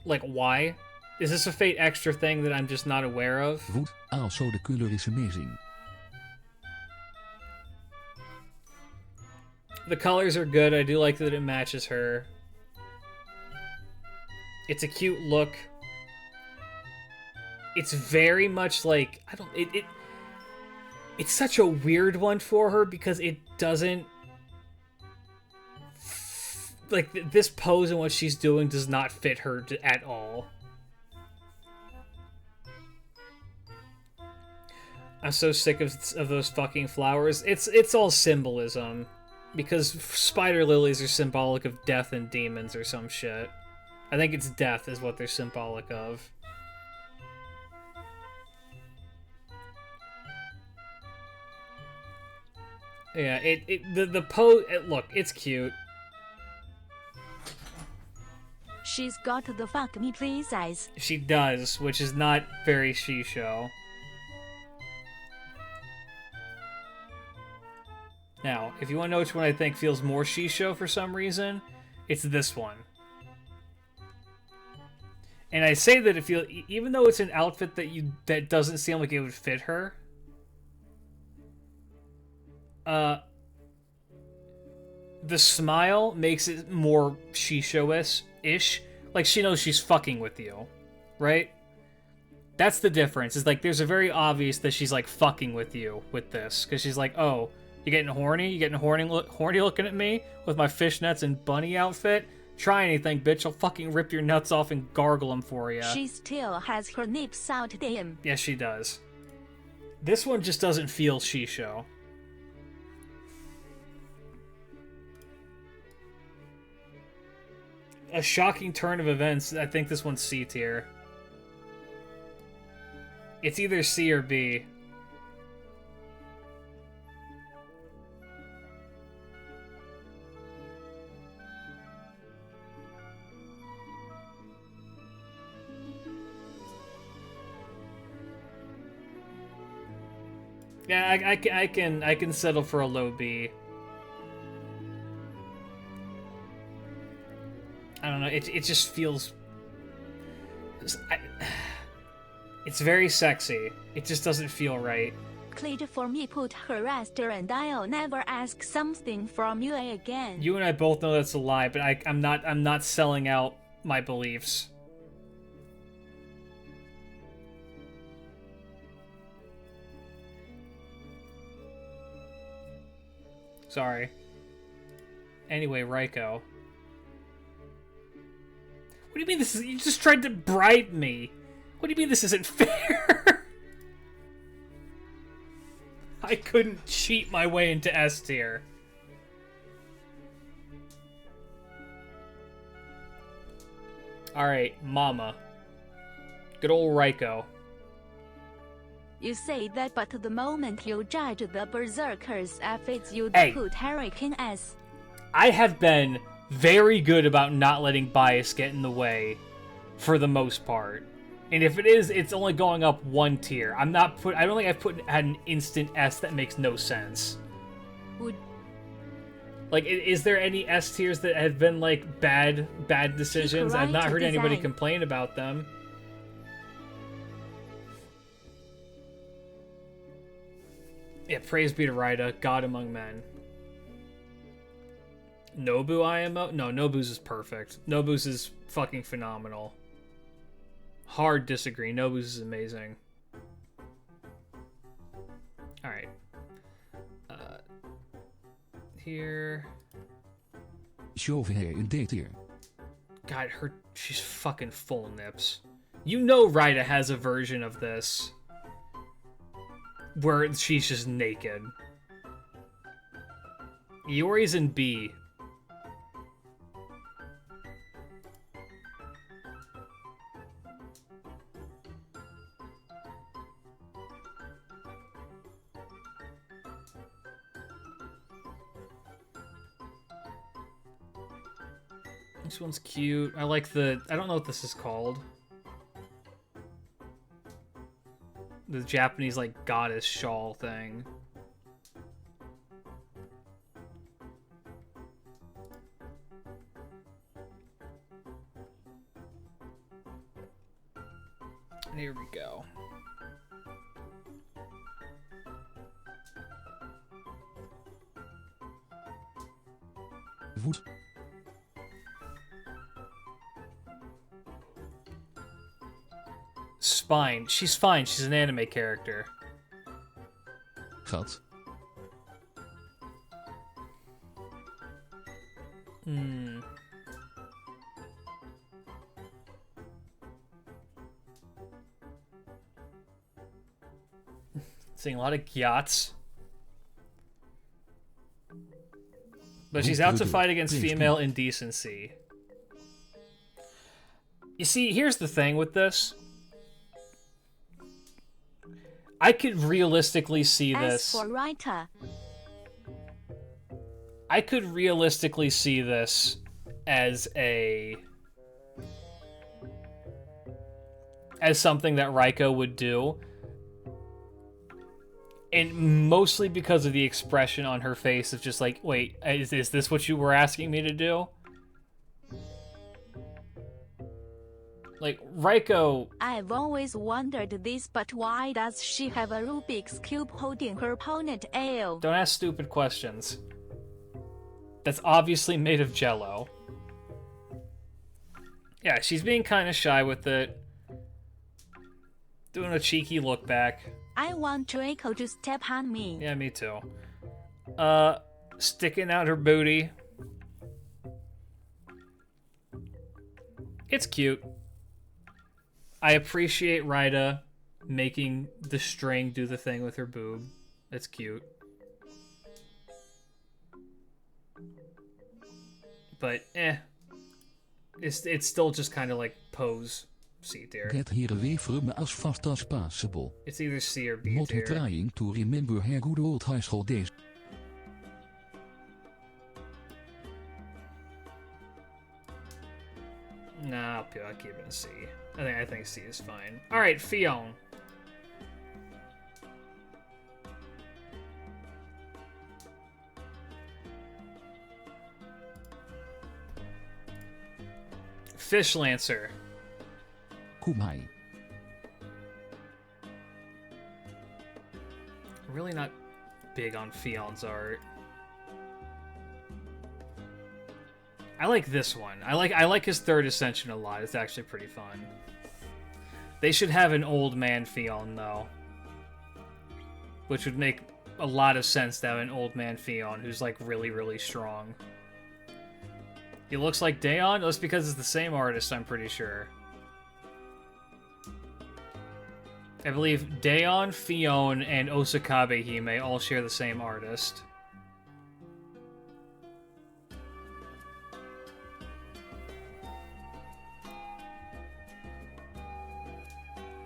like, why? Is this a Fate extra thing that I'm just not aware of? Wood, also the color is amazing. The colors are good. I do like that it matches her. It's a cute look. it's very much like, I don't, it's such a weird one for her because it doesn't, like, this pose and what she's doing does not fit her at all. I'm so sick of those fucking flowers. It's all symbolism. Because spider lilies are symbolic of death and demons or some shit. I think it's death is what they're symbolic of. Yeah, the pose, look, it's cute. She's got the fuck me please eyes. She does, which is not very Shisho. Now, if you want to know which one I think feels more Shisho for some reason, it's this one. And I say that even though it's an outfit that doesn't seem like it would fit her, the smile makes it more Shisho-ish. Like, she knows she's fucking with you, right? That's the difference. Is like, there's a very obvious that she's like fucking with you with this, because she's like, oh, you getting horny? You getting horny looking at me with my fishnets and bunny outfit? Try anything, bitch. I'll fucking rip your nuts off and gargle them for you. She still has her nips out, damn. Yes, she does. This one just doesn't feel Shisho. A shocking turn of events. I think this one's C tier. It's either C or B. Yeah, I can settle for a low B. I don't know. It just feels. It's very sexy. It just doesn't feel right. Klidge for me put her rest and I'll never ask something from you again. You and I both know that's a lie, but I'm not selling out my beliefs. Sorry. Anyway, Raikou. What do you mean this is... You just tried to bribe me. What do you mean this isn't fair? I couldn't cheat my way into S tier. Alright, Mama. Good old Raikou. You say that, but the moment you judge the berserkers' efforts, you'd Hey. put Eric in S. I have been very good about not letting bias get in the way for the most part. And if it is, it's only going up one tier. I don't think I've put at an instant S that makes no sense. Would Like, is there any S tiers that have been like bad decisions? I've not heard anybody design. complain about them. Yeah, praise be to Raida, God among men. Nobu IMO? No, Nobu's is perfect. Nobu's is fucking phenomenal. Hard disagree. Nobu's is amazing. Alright. Here. Chauvet in D tier. God, she's fucking full nips. You know Raida has a version of this where she's just naked. Iori's in B. This one's cute. I like I don't know what this is called. The Japanese, like, goddess shawl thing. And here we go. Wood. Spine. She's fine. She's an anime character. Gat. Seeing a lot of gyats. But she's out to fight against female indecency. You see, here's the thing with this. I could realistically see this. As for writer, I could realistically see this as something that Raikou would do. And mostly because of the expression on her face of just like, wait, is this what you were asking me to do? Like, Raikou... I've always wondered this, but why does she have a Rubik's Cube holding her ponytail? Don't ask stupid questions. That's obviously made of Jell-O. Yeah, she's being kind of shy with it. Doing a cheeky look back. I want Draco to step on me. Yeah, me too. Sticking out her booty. It's cute. I appreciate Rida making the string do the thing with her boob. It's cute. But, it's still just kind of like pose C tier. Get here leveren as fast as possible. It's either C or B Not tier. trying to remember her good old high school days. Nah, I'll keep it in C. I think C is fine. Alright, Fionn. Fish Lancer. Kumai. Really not big on Fionn's art. I like this one. I like his third ascension a lot. It's actually pretty fun. They should have an old man Fionn though, which would make a lot of sense to have an old man Fionn who's like really, really strong. He looks like Daon. That's because it's the same artist, I'm pretty sure. I believe Daon, Fionn, and Osakabe Hime all share the same artist.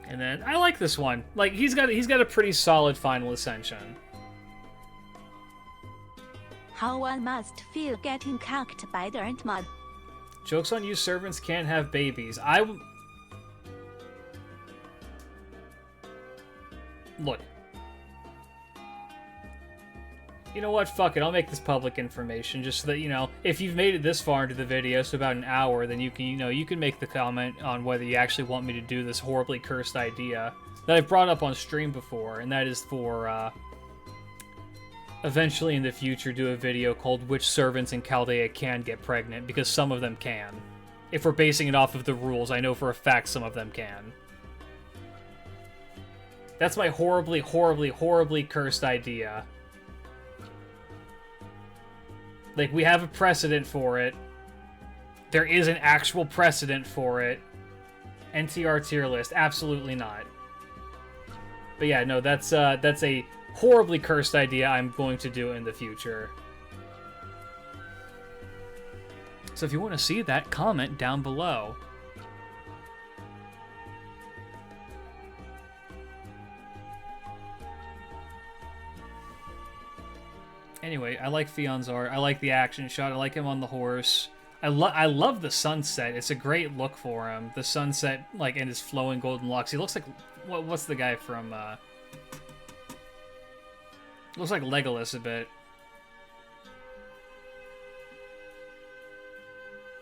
And then I like this one. Like he's got a pretty solid final ascension. How one must feel getting cucked by the Entmud. Joke's on you, servants can't have babies. Look. You know what? Fuck it. I'll make this public information just so that, you know, if you've made it this far into the video, so about an hour, then you can, you can make the comment on whether you actually want me to do this horribly cursed idea that I've brought up on stream before, and that is for, eventually in the future do a video called Which Servants in Chaldea Can Get Pregnant, because some of them can. If we're basing it off of the rules, I know for a fact some of them can. That's my horribly, horribly, horribly cursed idea. Like, we have a precedent for it. There is an actual precedent for it. NTR tier list, absolutely not. But yeah, no, that's a horribly cursed idea I'm going to do in the future. So if you want to see that, comment down below. Anyway, I like Fionn's art. I like the action shot. I like him on the horse. I love the sunset. It's a great look for him. The sunset, like, and his flowing golden locks. He looks like what's the guy from? Looks like Legolas a bit.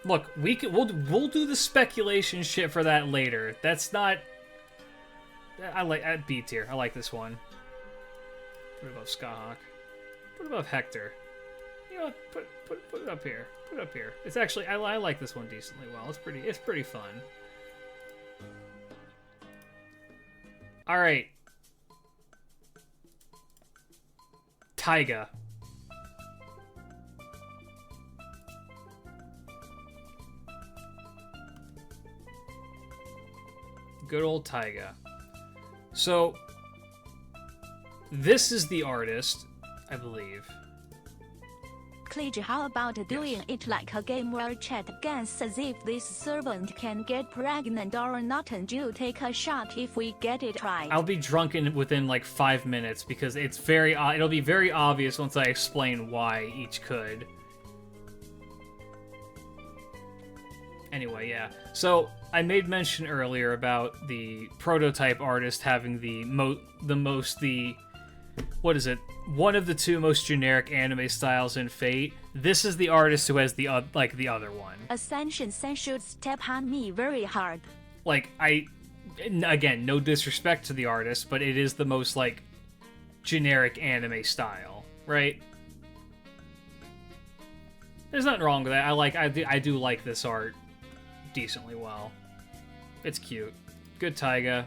Look, we'll do the speculation shit for that later. That's not. I like B tier. I like this one. Put it above Scathach. Put it above Hector. You know what? Put it up here. Put it up here. It's actually I like this one decently well. It's pretty fun. All right. Taiga. Good old Taiga. So, this is the artist, I believe. Klidge, how about doing it like a game where chat guesses as if this servant can get pregnant or not, and you take a shot if we get it right? I'll be drunk within like 5 minutes because it's it'll be very obvious once I explain why each could. Anyway, yeah. So I made mention earlier about the prototype artist having what is it? One of the two most generic anime styles in Fate. This is the artist who has the other one. Ascensions should step on me very hard. Like, again, no disrespect to the artist, but it is the most like generic anime style, right? There's nothing wrong with that. I do like this art decently well. It's cute. Good Taiga.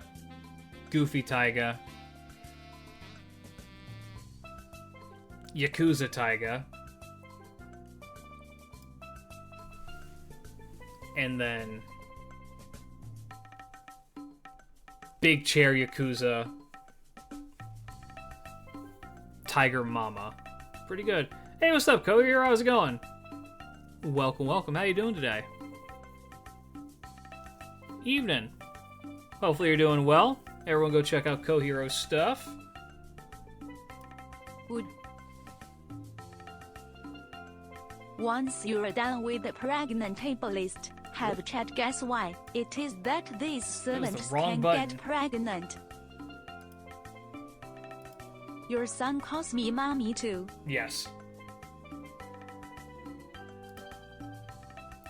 Goofy Taiga. Yakuza Taiga. And then Big Chair Yakuza. Tiger Mama. Pretty good. Hey, what's up, Kohiro? How's it going? Welcome, welcome. How you doing today? Evening. Hopefully you're doing well. Everyone go check out Kohiro's stuff. Once you're done with the pregnant table list, have chat guess why it is that these servants can get pregnant. Your son calls me mommy too. Yes.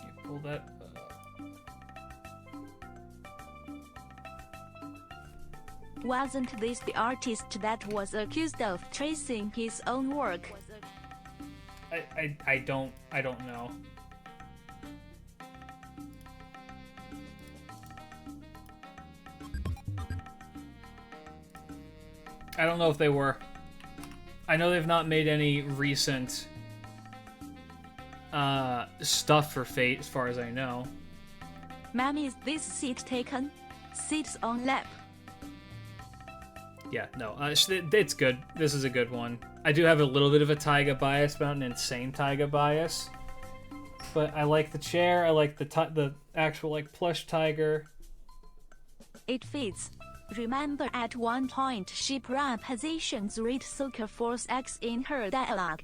You pull that. Wasn't this the artist that was accused of tracing his own work? I don't know. I don't know if they were. I know they've not made any recent stuff for Fate, as far as I know. Mommy, is this seat taken? Seats on lap. Yeah, no, it's good. This is a good one. I do have a little bit of a Taiga bias, but not an insane Taiga bias. But I like the chair. I like the actual like plush tiger. It fits. Remember, at one point she prepositions read Soccer Force X in her dialogue.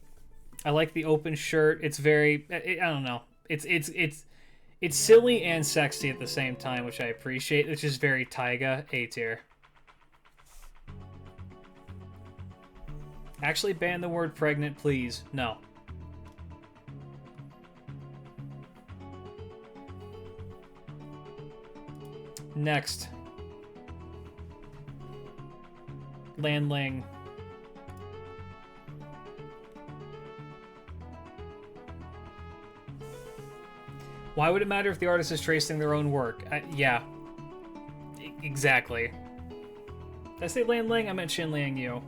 I like the open shirt. It's very. I don't know. It's silly and sexy at the same time, which I appreciate. It's just very Taiga, A tier. Actually ban the word pregnant, please. No. Next. Landling. Why would it matter if the artist is tracing their own work? Yeah. Exactly. Did I say Landling? I meant Qin Liangyu.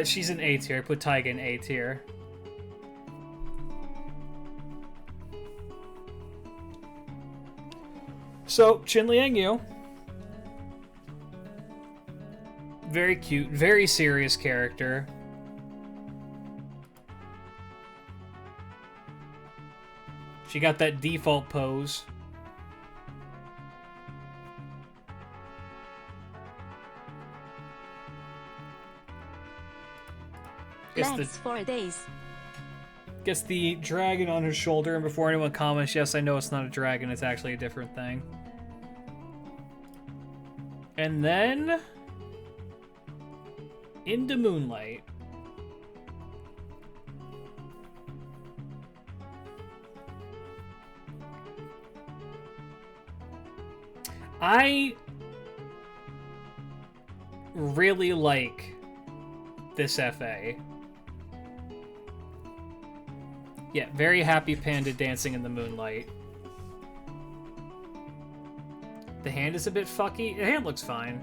She's an A tier. I put Taiga in A tier. So, Qin Liangyu. Very cute, very serious character. She got that default pose. Legs for days. Gets the dragon on her shoulder, and before anyone comments, yes, I know it's not a dragon, it's actually a different thing. And then into Moonlight. I really like this FA. Yeah, very happy panda dancing in the moonlight. The hand is a bit fucky. The hand looks fine.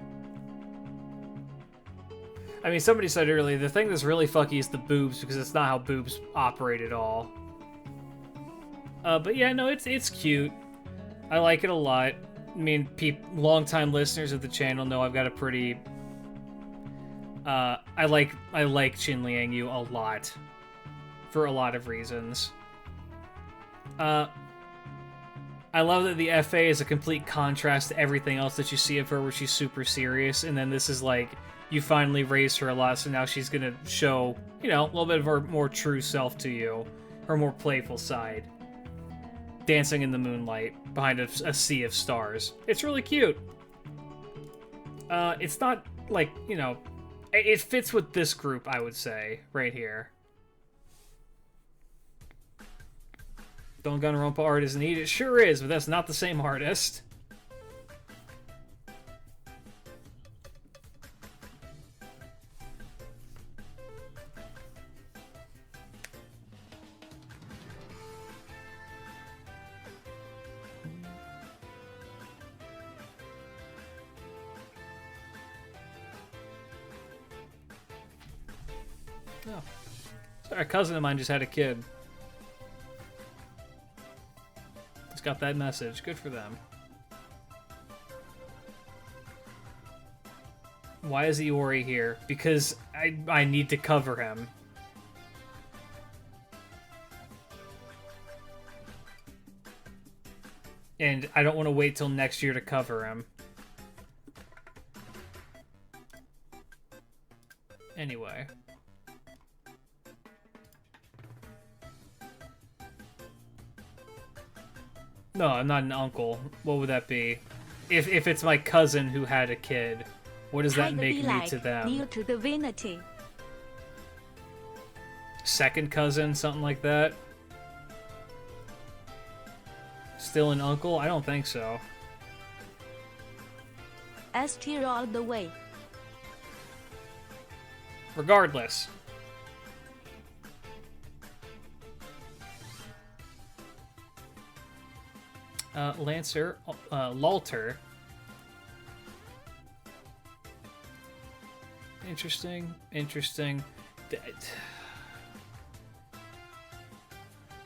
I mean, somebody said earlier, the thing that's really fucky is the boobs, because it's not how boobs operate at all. But yeah, no, it's cute. I like it a lot. I mean, long-time listeners of the channel know I've got a pretty... I like Qin Liangyu a lot. For a lot of reasons. I love that the FA is a complete contrast to everything else that you see of her, where she's super serious, and then this is like... You finally raised her a lot, so now she's gonna show, you know, a little bit of her more true self to you. Her more playful side. Dancing in the moonlight behind a sea of stars. It's really cute. It's not, like, you know... It fits with this group, I would say, right here. Danganronpa art is neat. It sure is, but that's not the same artist. Oh. Sorry, a cousin of mine just had a kid. Just got that message. Good for them. Why is Iori here? Because I need to cover him. And I don't want to wait till next year to cover him. Anyway. No, I'm not an uncle. What would that be? If it's my cousin who had a kid, what does that make me to them? Near to divinity. Second cousin, something like that? Still an uncle? I don't think so. S tier all the way. Regardless. Lancer, Lalter. Interesting, interesting.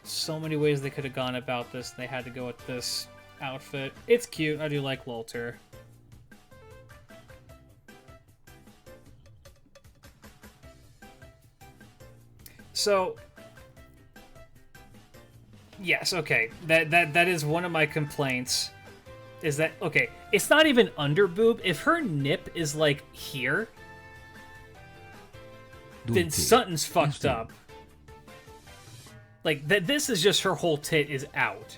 So many ways they could have gone about this. They had to go with this outfit. It's cute. I do like Lalter. So, yes, okay. That is one of my complaints. Is that, okay, it's not even under boob. If her nip is like here, then something's fucked up. Like, this is just her whole tit is out.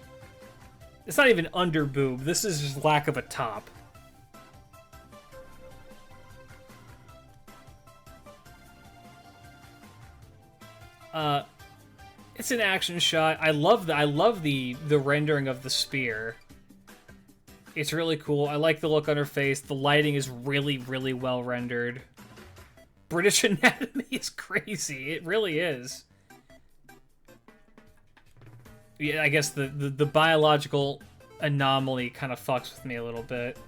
It's not even under boob. This is just lack of a top. It's an action shot. I love the rendering of the spear. It's really cool. I like the look on her face. The lighting is really, really well rendered. British anatomy is crazy. It really is. Yeah, I guess the biological anomaly kind of fucks with me a little bit.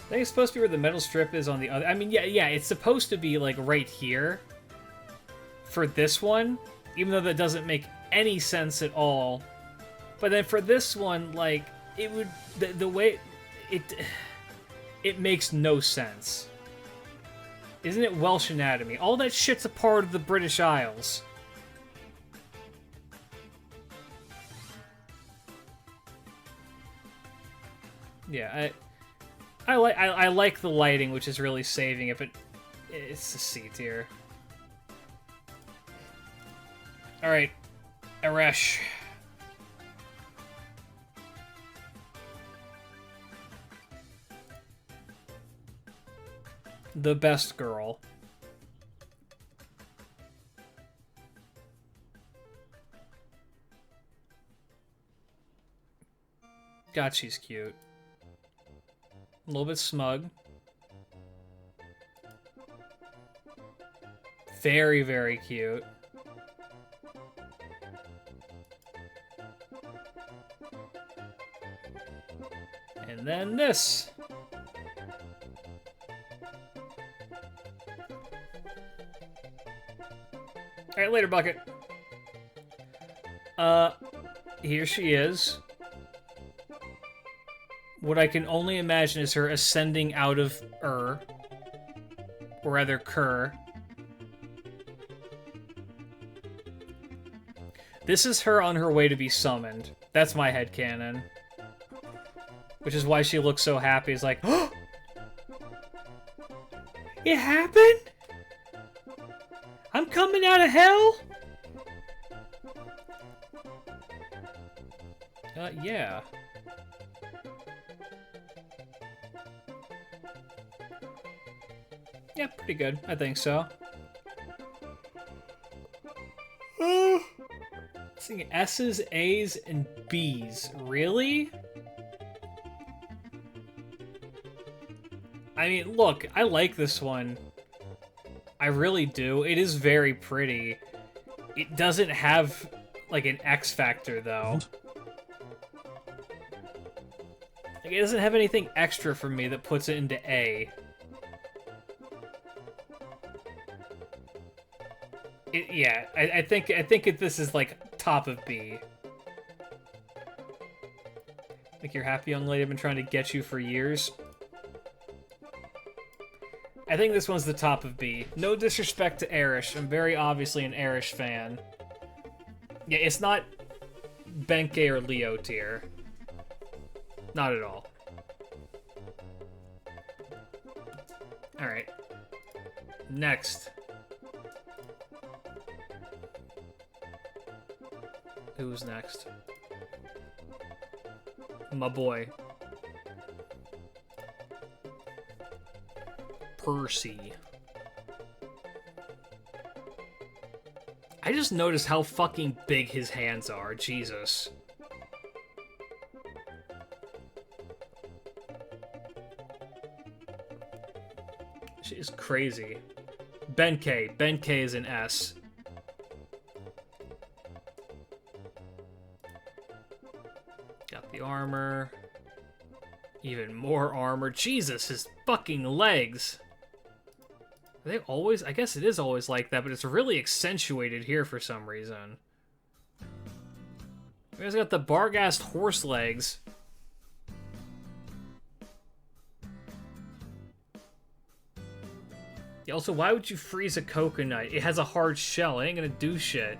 I think it's supposed to be where the metal strip is on the other... I mean, yeah, it's supposed to be, like, right here for this one, even though that doesn't make any sense at all. But then for this one, like, it would... The way... It makes no sense. Isn't it Welsh anatomy? All that shit's a part of the British Isles. Yeah, I like the lighting, which is really saving it, but it's a C tier. All right, Eresh. The best girl. God, she's cute. A little bit smug. Very, very cute. And then this. Alright, later, Bucket. Here she is. What I can only imagine is her ascending out of or rather Kur. This is her on her way to be summoned. That's my headcanon. Which is why she looks so happy. It's like, oh! It happened? I'm coming out of hell? Yeah. Yeah, pretty good. I think so. Seeing S's, A's, and B's. Really? I mean, look, I like this one. I really do. It is very pretty. It doesn't have, like, an X factor, though. Like, it doesn't have anything extra for me that puts it into A. Yeah, I think this is, like, top of B. Like, you're happy, young lady? I've been trying to get you for years. I think this one's the top of B. No disrespect to Erish. I'm very obviously an Erish fan. Yeah, it's not Benkei or Leo tier. Not at all. Alright. Next. Who's next? My boy. Percy. I just noticed how fucking big his hands are. Jesus. Shit is crazy. Benkei. Benkei is an S. Got the armor. Even more armor. Jesus, his fucking legs. Are they always? I guess it is always like that, but it's really accentuated here for some reason. You guys got the Barghast horse legs. Yeah, also, why would you freeze a coconut? It has a hard shell. It ain't gonna do shit.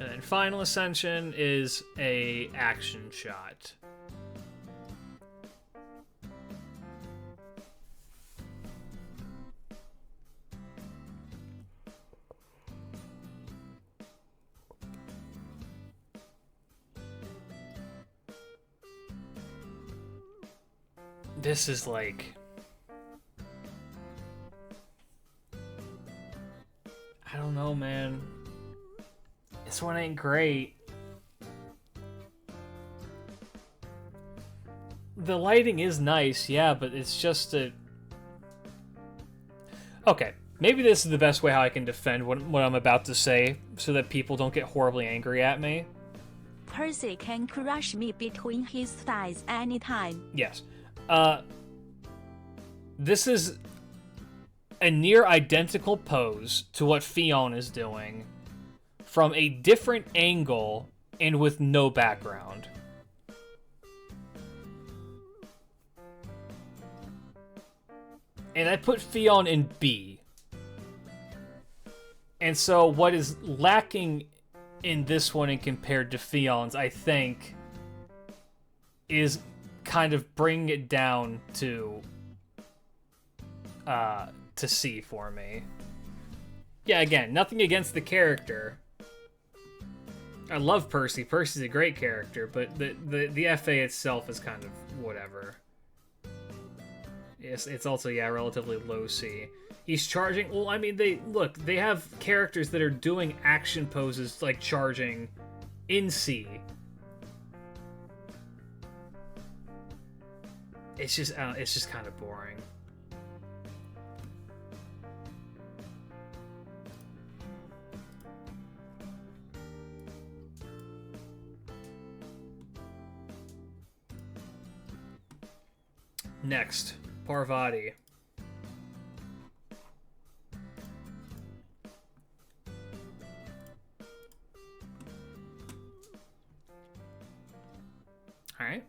And then final ascension is a action shot. This is like... I don't know, man. This one ain't great. The lighting is nice, yeah, but it's just a... Okay, maybe this is the best way how I can defend what I'm about to say, so that people don't get horribly angry at me. Percy can crush me between his thighs anytime. Yes. This is a near identical pose to what Fionn is doing, from a different angle and with no background. And I put Fionn in B. And so what is lacking in this one and compared to Fionn's, I think, is kind of bringing it down to C for me. Yeah, again, nothing against the character. I love Percy. Percy's a great character, but the FA itself is kind of whatever. It's also, yeah, relatively low C. He's charging... Well, I mean, they have characters that are doing action poses, like charging in C. It's just kind of boring. Next, Parvati. Alright.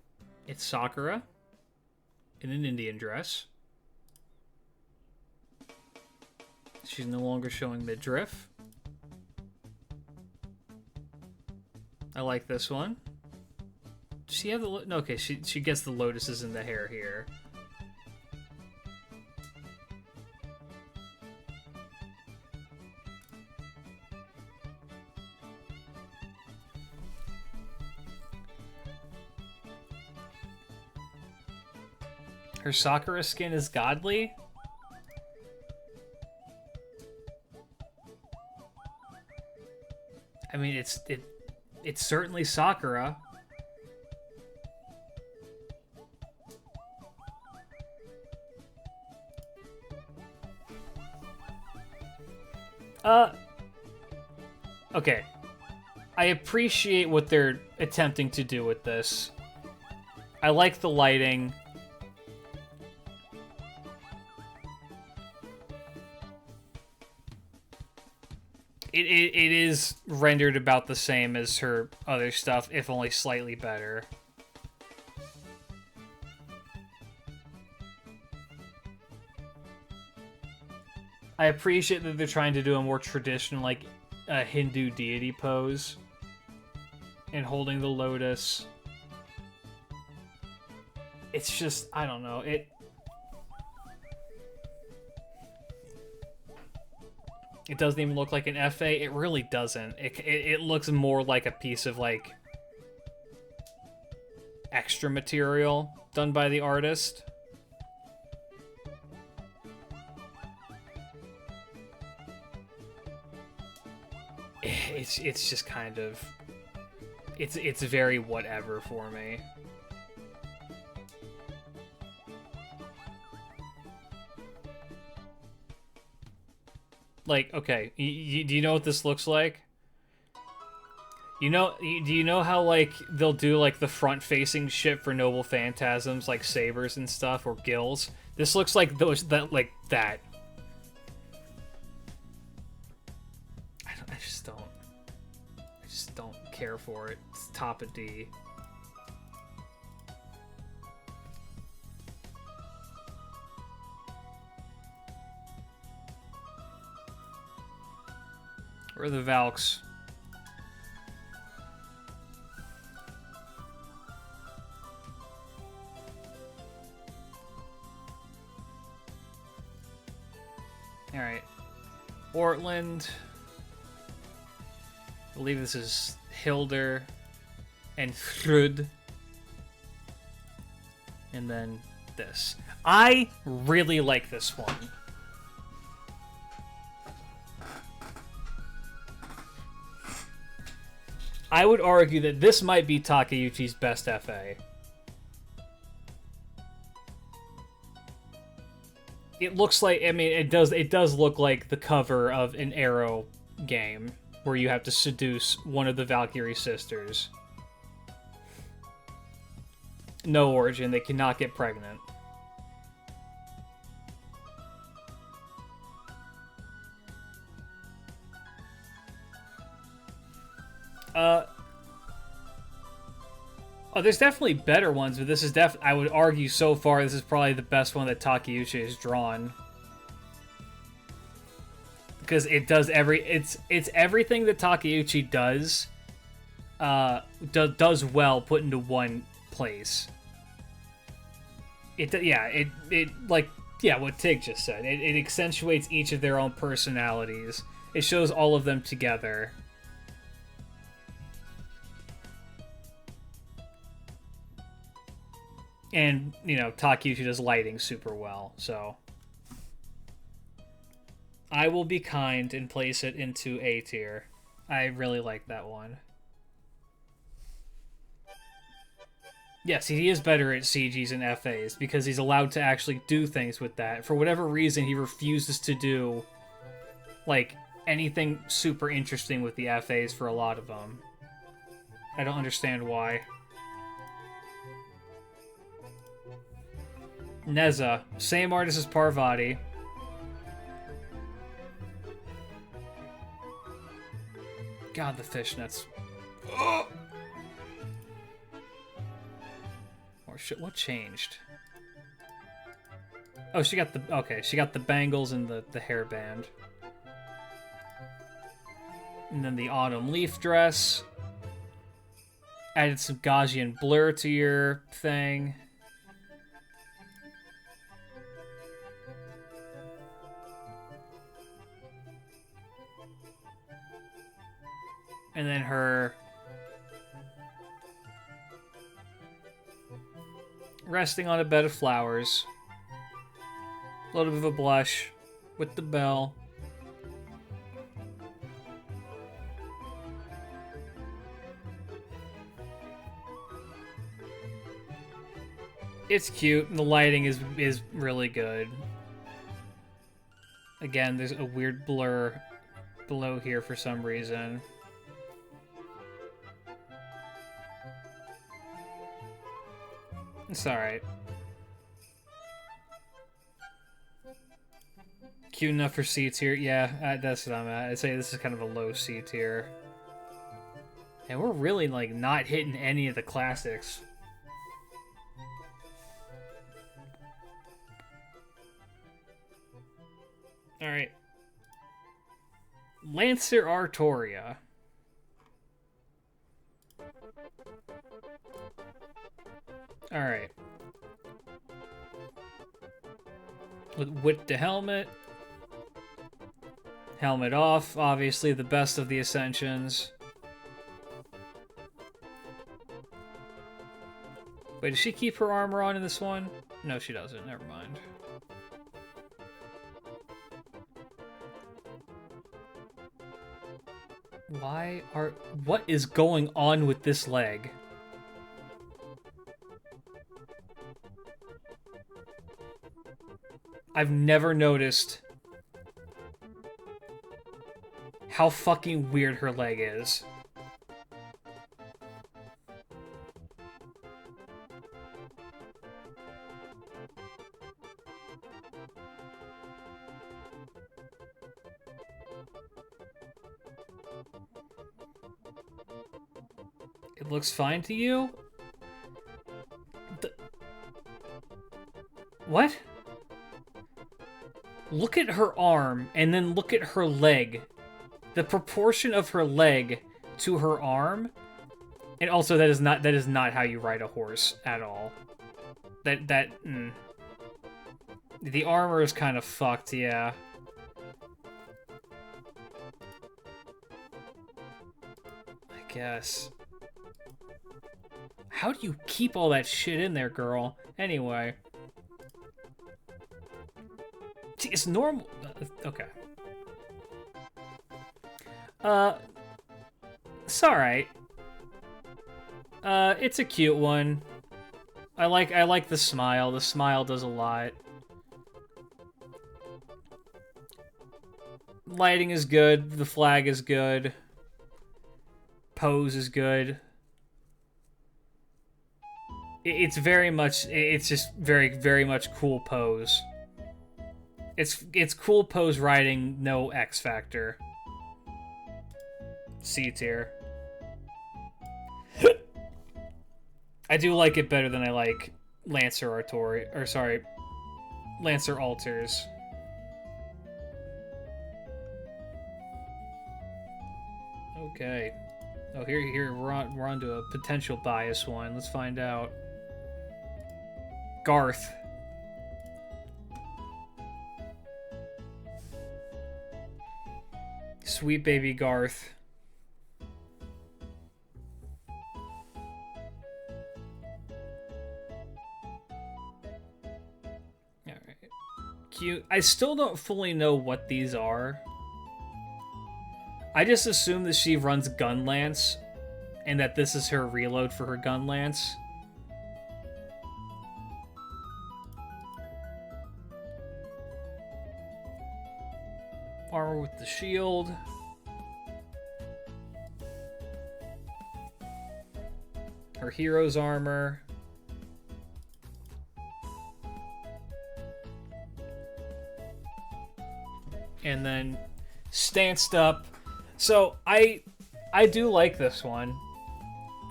It's Sakura in an Indian dress. She's no longer showing midriff. I like this one. Does she have the... No, okay, she gets the lotuses in the hair here. Her Sakura skin is godly? I mean, it's certainly Sakura. Okay. I appreciate what they're attempting to do with this. I like the lighting. It is rendered about the same as her other stuff, if only slightly better. I appreciate that they're trying to do a more traditional, like, Hindu deity pose. And holding the lotus. It's just, I don't know, It doesn't even look like an FA. It really doesn't. It looks more like a piece of, like, extra material done by the artist. It's just kind of... It's very whatever for me. Like, okay, do you know what this looks like? Do you know how, like, they'll do, like, the front-facing shit for noble phantasms, like sabers and stuff, or gills? This looks like that. I just don't care for it. It's top of D. Where are the Valks? Alright. Ortland. I believe this is Hildur and Thrud. And then this. I really like this one. I would argue that this might be Takeuchi's best FA. It looks like, I mean, it does look like the cover of an Arrow game where you have to seduce one of the Valkyrie sisters. No origin, they cannot get pregnant. Oh, there's definitely better ones, but this is I would argue so far this is probably the best one that Takeuchi has drawn. Because it does it's everything that Takeuchi does does well put into one place. Like what Tig just said. It accentuates each of their own personalities. It shows all of them together. And, you know, Takeuchi does lighting super well, so... I will be kind and place it into A tier. I really like that one. Yes, he is better at CGs and FAs, because he's allowed to actually do things with that. For whatever reason, he refuses to do, like, anything super interesting with the FAs for a lot of them. I don't understand why. Nezha, same artist as Parvati. God, the fishnets. Oh shit, what changed? Oh, she got the... Okay, she got the bangles and the hairband. And then the autumn leaf dress. Added some Gaussian blur to your thing. And then her... resting on a bed of flowers. A little bit of a blush with the bell. It's cute, and the lighting is really good. Again, there's a weird blur below here for some reason. It's alright. Cute enough for C tier. Yeah, that's what I'm at. I'd say this is kind of a low C tier. And we're really, like, not hitting any of the classics. Alright. Lancer Artoria. Alright. With the helmet. Helmet off, obviously the best of the Ascensions. Wait, does she keep her armor on in this one? No, she doesn't. Never mind. What is going on with this leg? I've never noticed how fucking weird her leg is. It looks fine to you? What? Look at her arm, and then look at her leg. The proportion of her leg to her arm, and also that is not how you ride a horse at all. The armor is kind of fucked, yeah. I guess. How do you keep all that shit in there, girl? Anyway. See, it's normal. Okay. It's alright. It's a cute one. I like the smile. The smile does a lot. Lighting is good. The flag is good. Pose is good. It's very much. It's just very much cool pose. It's cool pose riding, no X factor. C tier. I do like it better than I like Lancer Artoria, or sorry, Lancer Altars. Okay. Oh, here we're on to a potential bias one. Let's find out. Garth. Sweet baby Garth. Alright. Cute. I still don't fully know what these are. I just assume that she runs Gun Lance, and that this is her reload for her Gun Lance. Armor with the shield. Her hero's armor. and then stanced up. So I do like this one.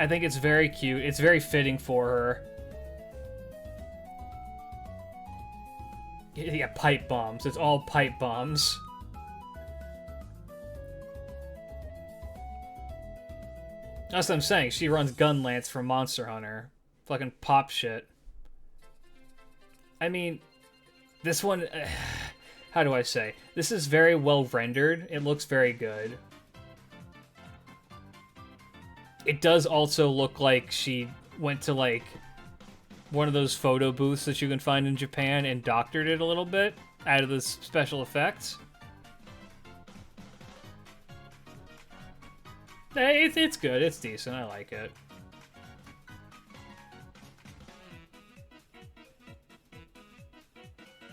I think it's very cute. It's very fitting for her. Yeah, pipe bombs. It's all pipe bombs. That's what I'm saying. She runs Gun Lance for Monster Hunter. Fucking pop shit. I mean, this one... how do I say? This is very well rendered. It looks very good. It does also look like she went to, like, one of those photo booths that you can find in Japan and doctored it a little bit out of the special effects. It's good. It's decent. I like it.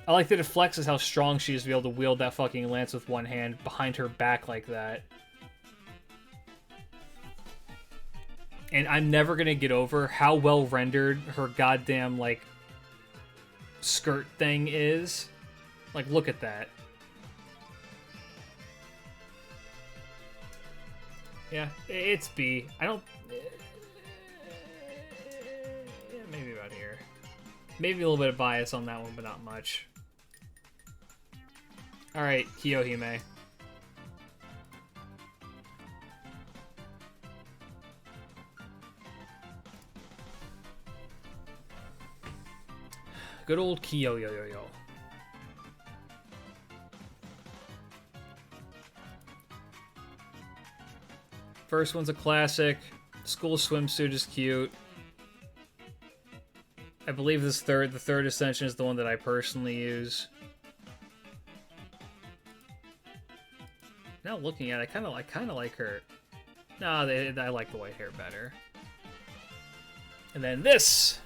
I like that it flexes how strong she is to be able to wield that fucking lance with one hand behind her back like that. And I'm never gonna get over how well rendered her goddamn, like, skirt thing is. Like, look at that. Yeah, it's B. I don't... yeah, maybe about here. Maybe a little bit of bias on that one, but not much. Alright, Kiyohime. Good old Kiyohime. First one's a classic. School swimsuit is cute. I believe the third Ascension is the one that I personally use. Now looking at it, I kind of like her. No, I like the white hair better. And then this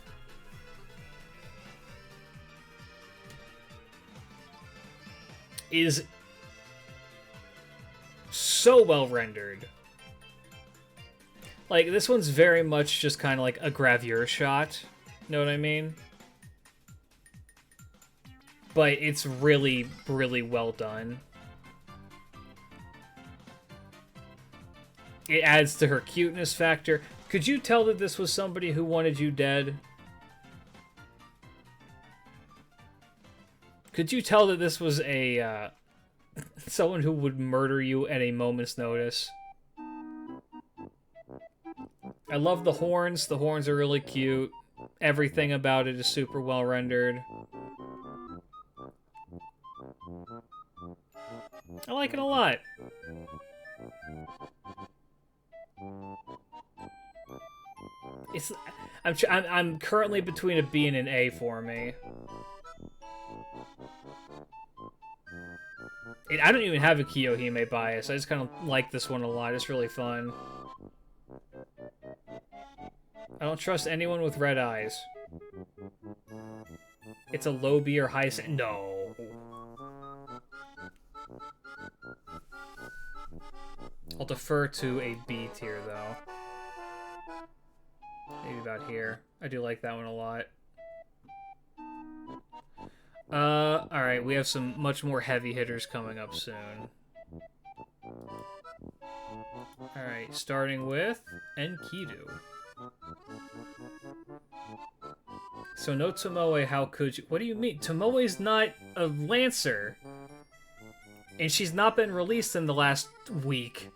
is so well rendered. Like, this one's very much just kind of like a gravure shot. Know what I mean? But it's really, really well done. It adds to her cuteness factor. Could you tell that this was somebody who wanted you dead? Could you tell that this was a, someone who would murder you at a moment's notice? I love the horns. The horns are really cute. Everything about it is super well rendered. I like it a lot. I'm currently between a B and an A for me. I don't even have a Kiyohime bias. I just kind of like this one a lot. It's really fun. I don't trust anyone with red eyes. It's a low B or high C. No. I'll defer to a B tier, though. Maybe about here. I do like that one a lot. Alright, we have some much more heavy hitters coming up soon. Alright, starting with Enkidu. So no Tomoe, how could you... What do you mean? Tomoe's not a Lancer. And she's not been released in the last week.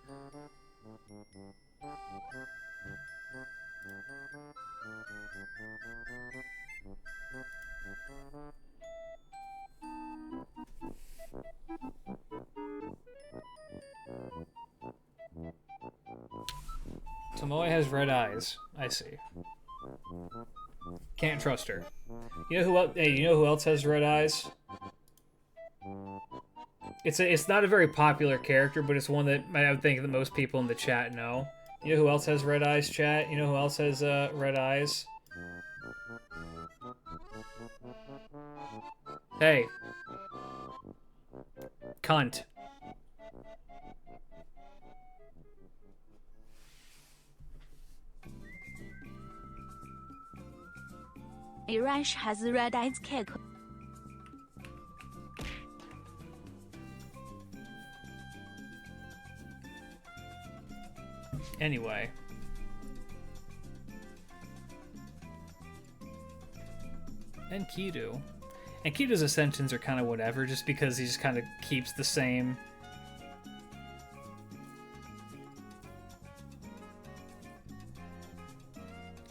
Tomoe has red eyes. I see. Can't trust her. You know who else? Hey, you know who else has red eyes? It's not a very popular character, but it's one that I would think that most people in the chat know. You know who else has red eyes, chat? You know who else has red eyes? Hey. Cunt. Irash has red eyes cake. Anyway. Enkidu. Enkidu's Ascensions are kind of whatever, just because he just kind of keeps the same.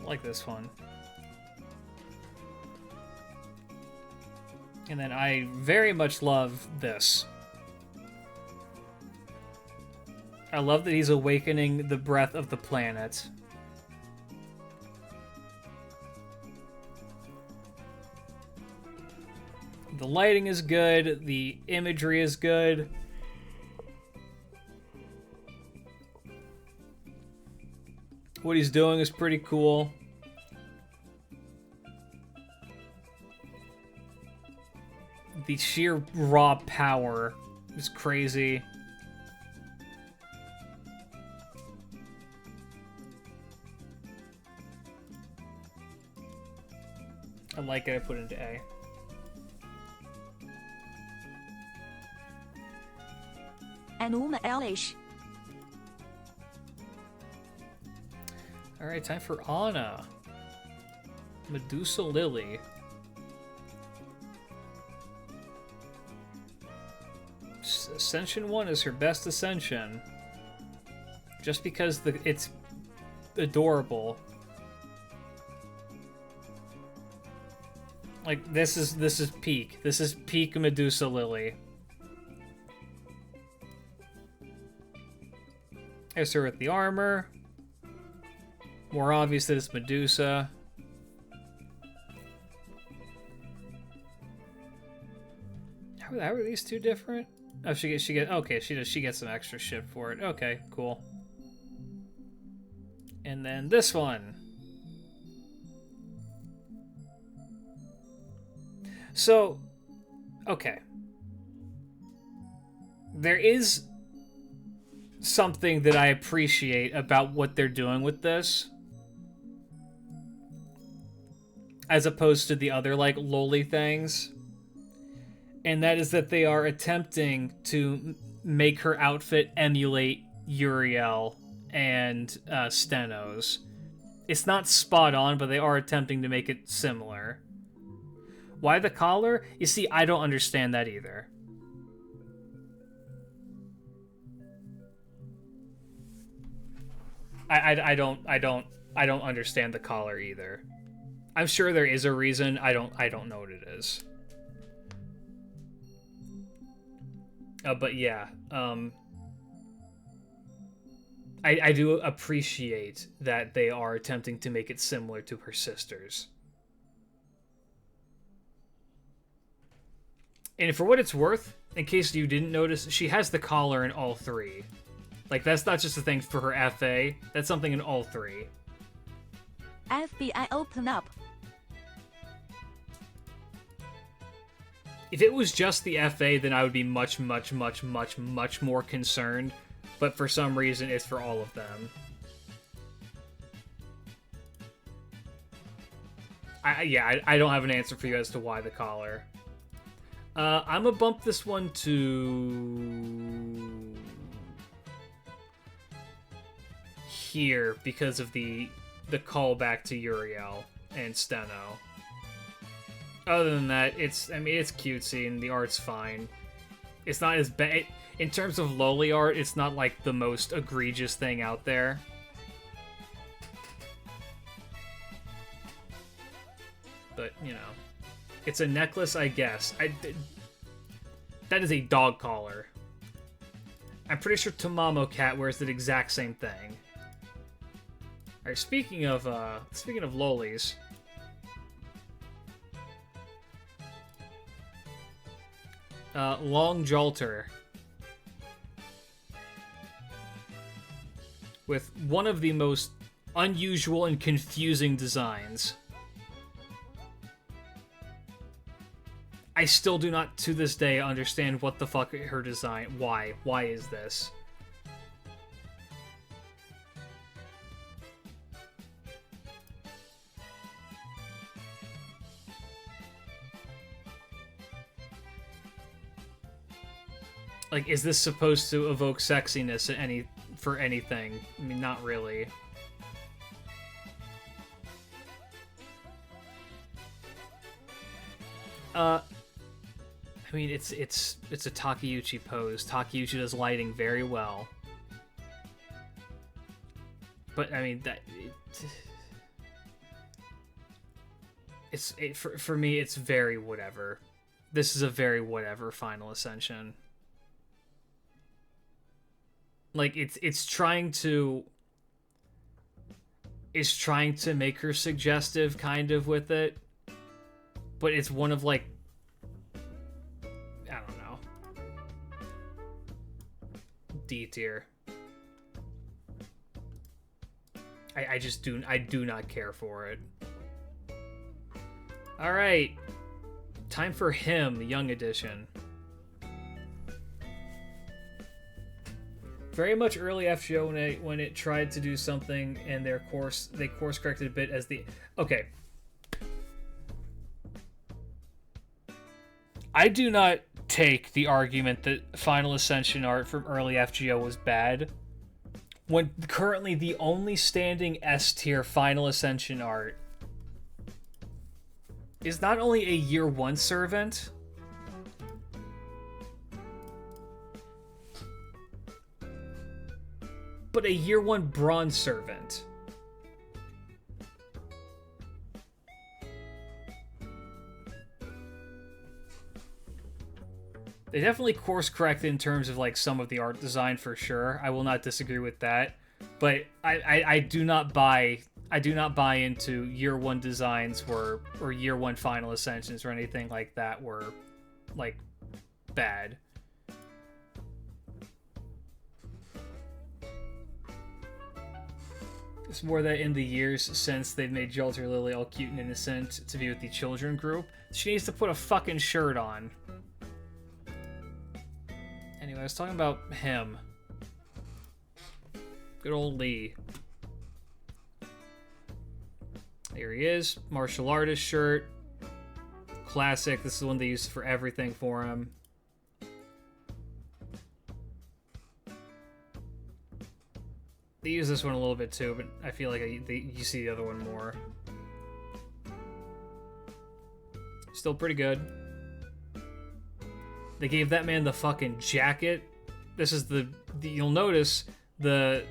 I like this one. And then I very much love this. I love that he's awakening the breath of the planet. The lighting is good, the imagery is good. What he's doing is pretty cool. The sheer raw power is crazy. I like it, I put it into A. Anuma Elish. Alright, time for Anna. Medusa Lily. Ascension 1 is her best Ascension. Just because it's adorable. Like, this is peak. This is peak Medusa Lily. There's her with the armor. More obvious that it's Medusa. How are these two different? Oh, she gets some extra shit for it. Okay, cool. And then this one. So, okay. There is something that I appreciate about what they're doing with this, as opposed to the other, like, lowly things. And that is that they are attempting to make her outfit emulate Uriel and Steno's. It's not spot on, but they are attempting to make it similar. Why the collar? You see, I don't understand that either. I don't understand the collar either. I'm sure there is a reason. I don't know what it is. But yeah, I do appreciate that they are attempting to make it similar to her sisters. And for what it's worth, in case you didn't notice, she has the collar in all three. Like, that's not just a thing for her FA, that's something in all three. FBI open up. If it was just the FA, then I would be much more concerned. But for some reason, it's for all of them. I don't have an answer for you as to why the collar. I'm gonna bump this one to here because of the callback to Uriel and Steno. Other than that, it's cutesy and the art's fine. It's not as bad in terms of lowly art. It's not like the most egregious thing out there. But you know, it's a necklace, I guess. That is a dog collar. I'm pretty sure Tamamo Cat wears the exact same thing. All right, speaking of lowlies. Long Jalter. With one of the most unusual and confusing designs. I still do not, to this day, understand what the fuck her design... Why? Why is this? Like, is this supposed to evoke sexiness at any for anything. I mean, not really. I mean, it's a Takeuchi pose. Takeuchi does lighting very well. But I mean for me it's very whatever. This is a very whatever Final Ascension. Like it's trying to make her suggestive kind of with it. But it's one of like, I don't know, D tier. I do not care for it. All right, time for him, Young Edition. Very much early FGO when it tried to do something, and they course corrected a bit as the okay. I do not take the argument that Final Ascension art from early FGO was bad, when currently the only standing S-tier Final Ascension art is not only a Year 1 servant, but a Year 1 bronze servant. They definitely course corrected in terms of like some of the art design for sure. I will not disagree with that, but I do not buy into Year 1 designs or Year 1 Final Ascensions or anything like that were like bad. It's more that in the years since they've made Jalter Lily all cute and innocent to be with the children group, she needs to put a fucking shirt on. Anyway, I was talking about him. Good old Lee. Here he is. Martial artist shirt. Classic. This is the one they used for everything for him. They use this one a little bit too, but I feel like you see the other one more. Still pretty good. They gave that man the fucking jacket. This is the you'll notice the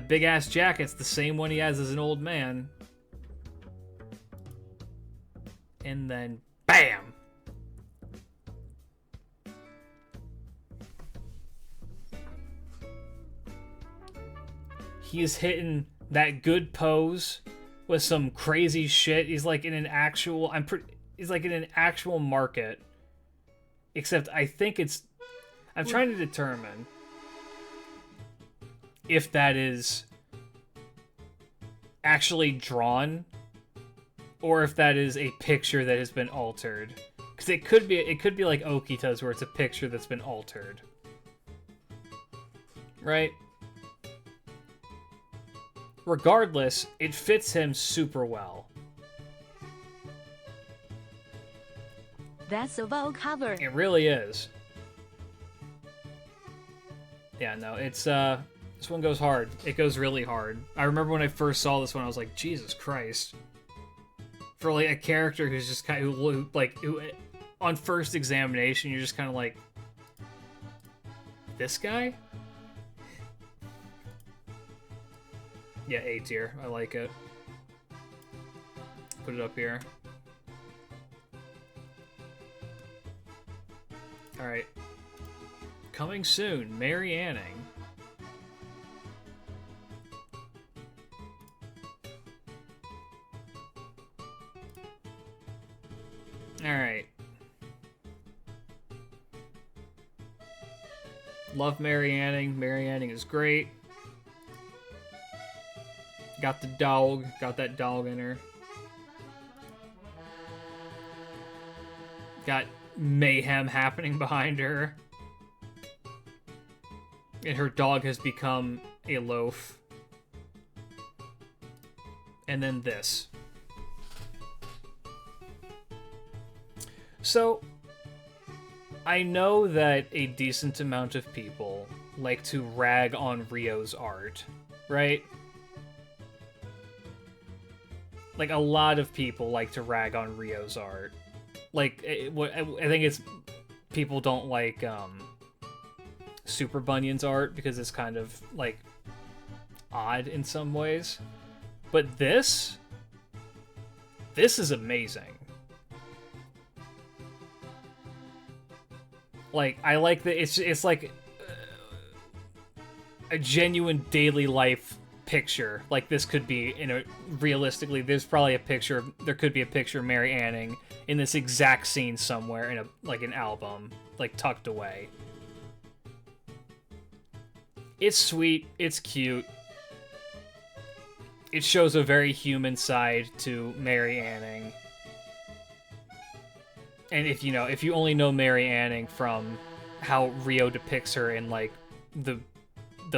big ass jacket's the same one he has as an old man. And then bam. He is hitting that good pose with some crazy shit. He's like in an actual he's like in an actual market. Except I think I'm trying to determine if that is actually drawn or if that is a picture that has been altered. Because it could be like Okita's where it's a picture that's been altered. Right? Regardless, it fits him super well. That's a well cover. It really is. Yeah, no, it's this one goes hard. It goes really hard. I remember when I first saw this one, I was like, Jesus Christ. For like a character who's just kind of who on first examination, you're just kind of like, this guy? Yeah, A tier. I like it. Put it up here. Alright. Coming soon, Mary Anning. Alright. Love Mary Anning. Mary Anning is great. Got the dog. Got that dog in her. Got mayhem happening behind her. And her dog has become a loaf. And then this. So, I know that a decent amount of people like to rag on Rio's art, right? Like, a lot of people like to rag on Rio's art. Like, I think it's... People don't like, Super Bunyan's art because it's kind of, like, odd in some ways. But this is amazing. Like, I like that it's like a genuine daily life picture. Like, this could be realistically, there could be a picture of Mary Anning in this exact scene somewhere in an album, like, tucked away. It's sweet, it's cute. It shows a very human side to Mary Anning. And if you only know Mary Anning from how Rio depicts her in, like, the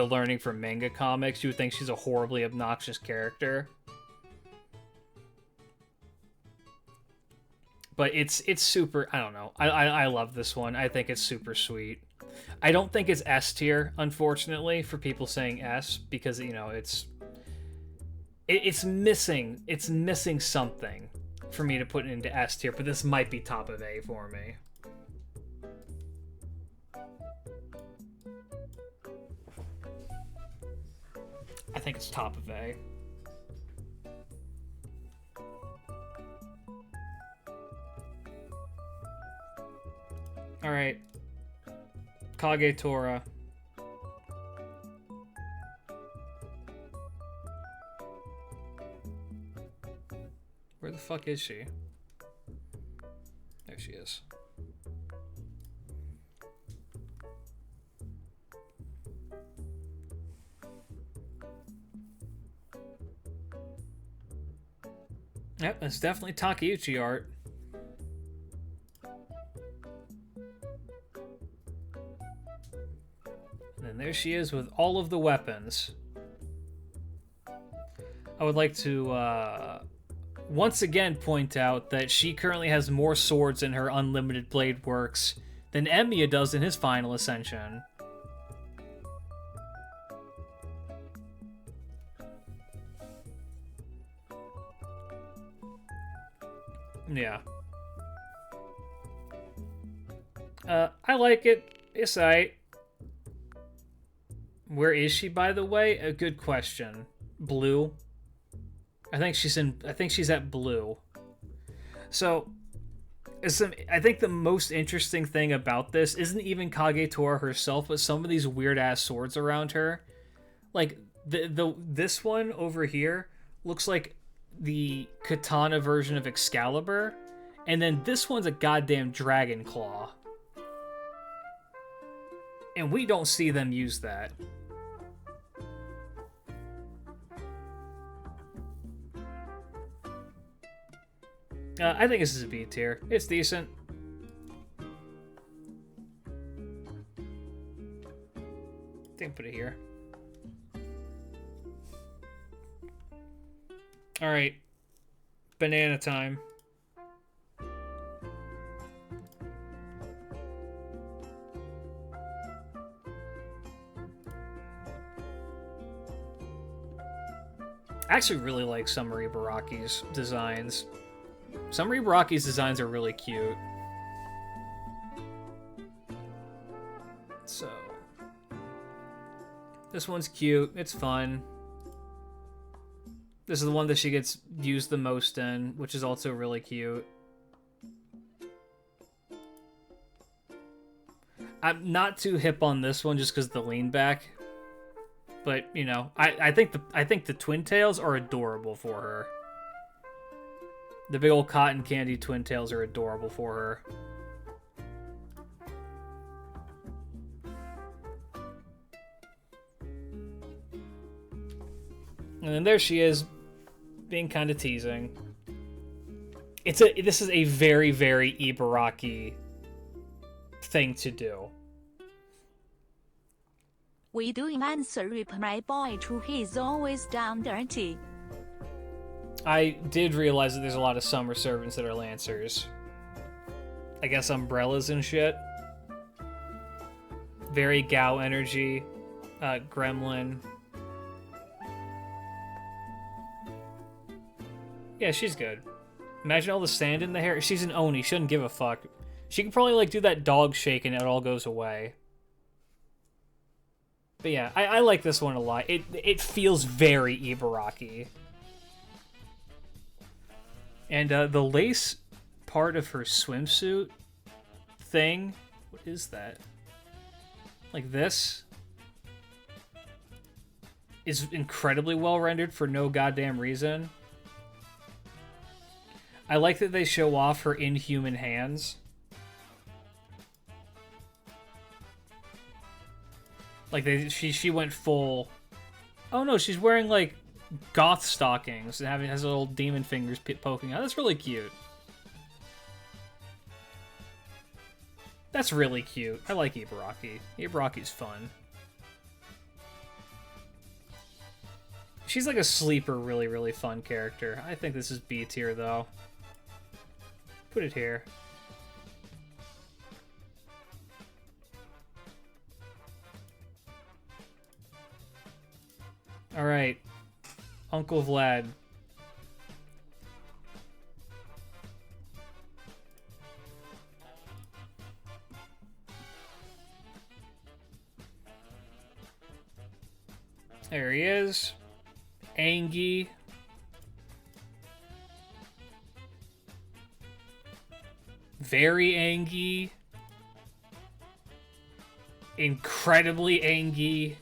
learning from manga comics, you would think she's a horribly obnoxious character. But it's super, I don't know. I love this one. I think it's super sweet. I don't think it's S tier, unfortunately, for people saying S, because, it's missing something for me to put it into S tier, but this might be top of A for me. I think it's top of A. Alright. Kagetora. Where the fuck is she? There she is. Yep, that's definitely Takeuchi art. And then there she is with all of the weapons. I would like to once again point out that she currently has more swords in her Unlimited Blade works than Emiya does in his final Ascension. Yeah. I like it. It's alright. Where is she, by the way? A good question. Blue. I think she's at blue. So, I think the most interesting thing about this isn't even Kagetora herself, but some of these weird ass swords around her. Like this one over here looks like the katana version of Excalibur, and then this one's a goddamn dragon claw. And we don't see them use that. I think this is a B tier. It's decent. I think put it here. Alright. Banana time. I actually really like Summer Ibaraki's designs. Summer Ibaraki's designs are really cute. So, this one's cute. It's fun. This is the one that she gets used the most in, which is also really cute. I'm not too hip on this one just because of the lean back. But, you know, I think the twin tails are adorable for her. The big old cotton candy twin tails are adorable for her. And then there she is, being kind of teasing. This is a very, very Ibaraki thing to do. We doing answer reply boy to he's always down dirty. I did realize that there's a lot of summer servants that are Lancers. I guess umbrellas and shit. Very Gao energy. Gremlin. Yeah, she's good. Imagine all the sand in the hair. She's an Oni. She doesn't give a fuck. She can probably, like, do that dog shake and it all goes away. But yeah, I like this one a lot. It feels very Ibaraki. And the lace part of her swimsuit thing, what is that? Like this is incredibly well rendered for no goddamn reason. I like that they show off her inhuman hands. Like she went full. Oh no, she's wearing like goth stockings and has little demon fingers poking out. That's really cute. That's really cute. I like Ibaraki. Ibaraki's fun. She's like a sleeper, really, really fun character. I think this is B tier though. Put it here. Alright. Uncle Vlad. There he is. Angie. Very Angie. Incredibly Angie.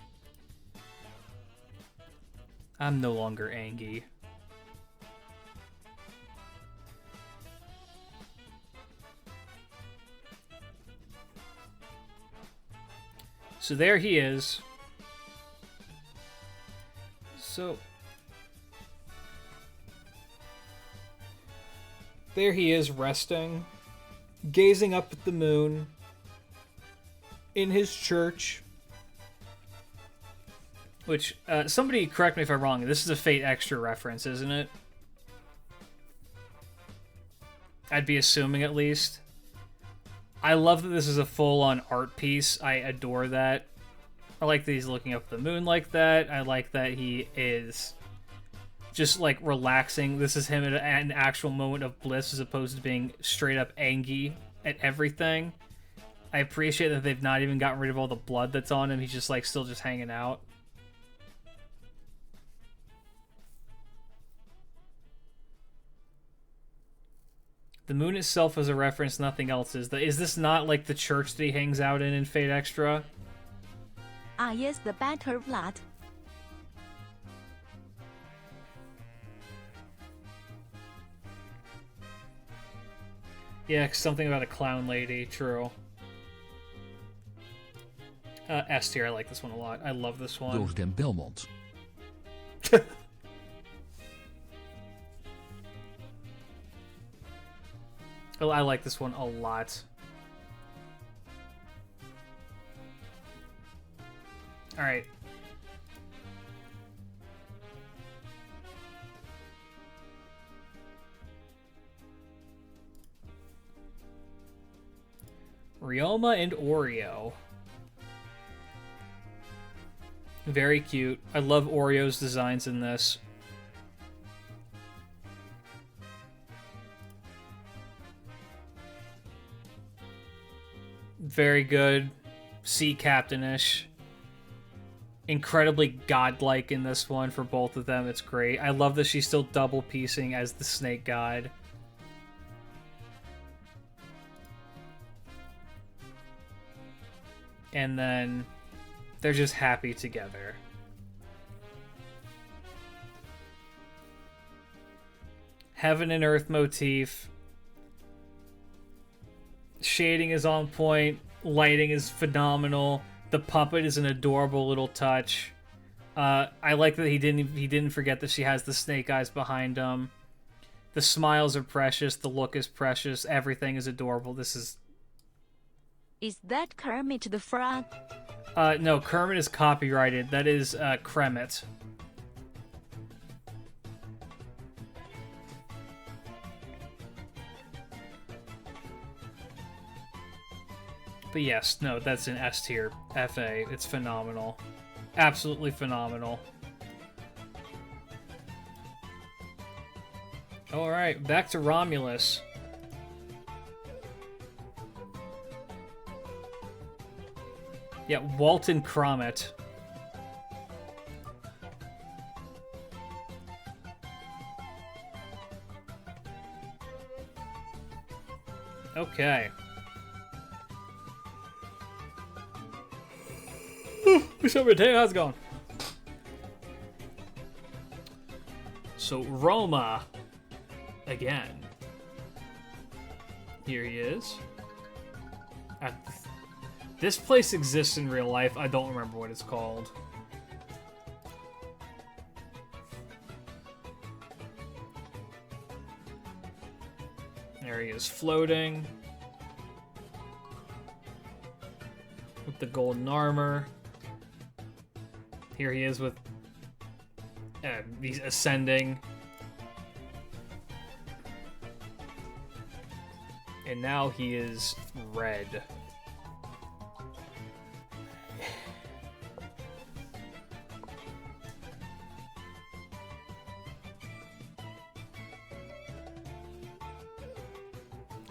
I'm no longer Angie. So there he is. So there he is resting, gazing up at the moon in his church. Which, somebody correct me if I'm wrong, this is a Fate Extra reference, isn't it? I'd be assuming, at least. I love that this is a full-on art piece. I adore that. I like that he's looking up at the moon like that. I like that he is just, like, relaxing. This is him at an actual moment of bliss as opposed to being straight-up angry at everything. I appreciate that they've not even gotten rid of all the blood that's on him. He's just, like, still just hanging out. The moon itself is a reference, nothing else is. Is this not like the church that he hangs out in Fate Extra? Ah yes, the better Vlad. Yeah, something about a clown lady, true. S tier, I like this one a lot. I love this one. Those them Belmont. Oh, I like this one a lot. Alright. Ryoma and Oreo. Very cute. I love Oreo's designs in this. Very good. Sea captain-ish. Incredibly godlike in this one for both of them. It's great. I love that she's still double piecing as the snake god. And then they're just happy together. Heaven and earth motif. Shading is on point. Lighting is phenomenal. The puppet is an adorable little touch. I like that he didn't forget that she has the snake eyes behind him. The smiles are precious. The look is precious. Everything is adorable. This is... Is that Kermit the Frog? No, Kermit is copyrighted. That is Kremit. But But yes, no, that's an S tier. FA. It's phenomenal. Absolutely phenomenal. Alright, back to Romulus. Yeah, Walton Cromet. Okay. What's up, Mateo? How's it going? So, Roma. Again. Here he is. This place exists in real life. I don't remember what it's called. There he is, floating. With the golden armor. Here he is with... he's ascending. And now he is red.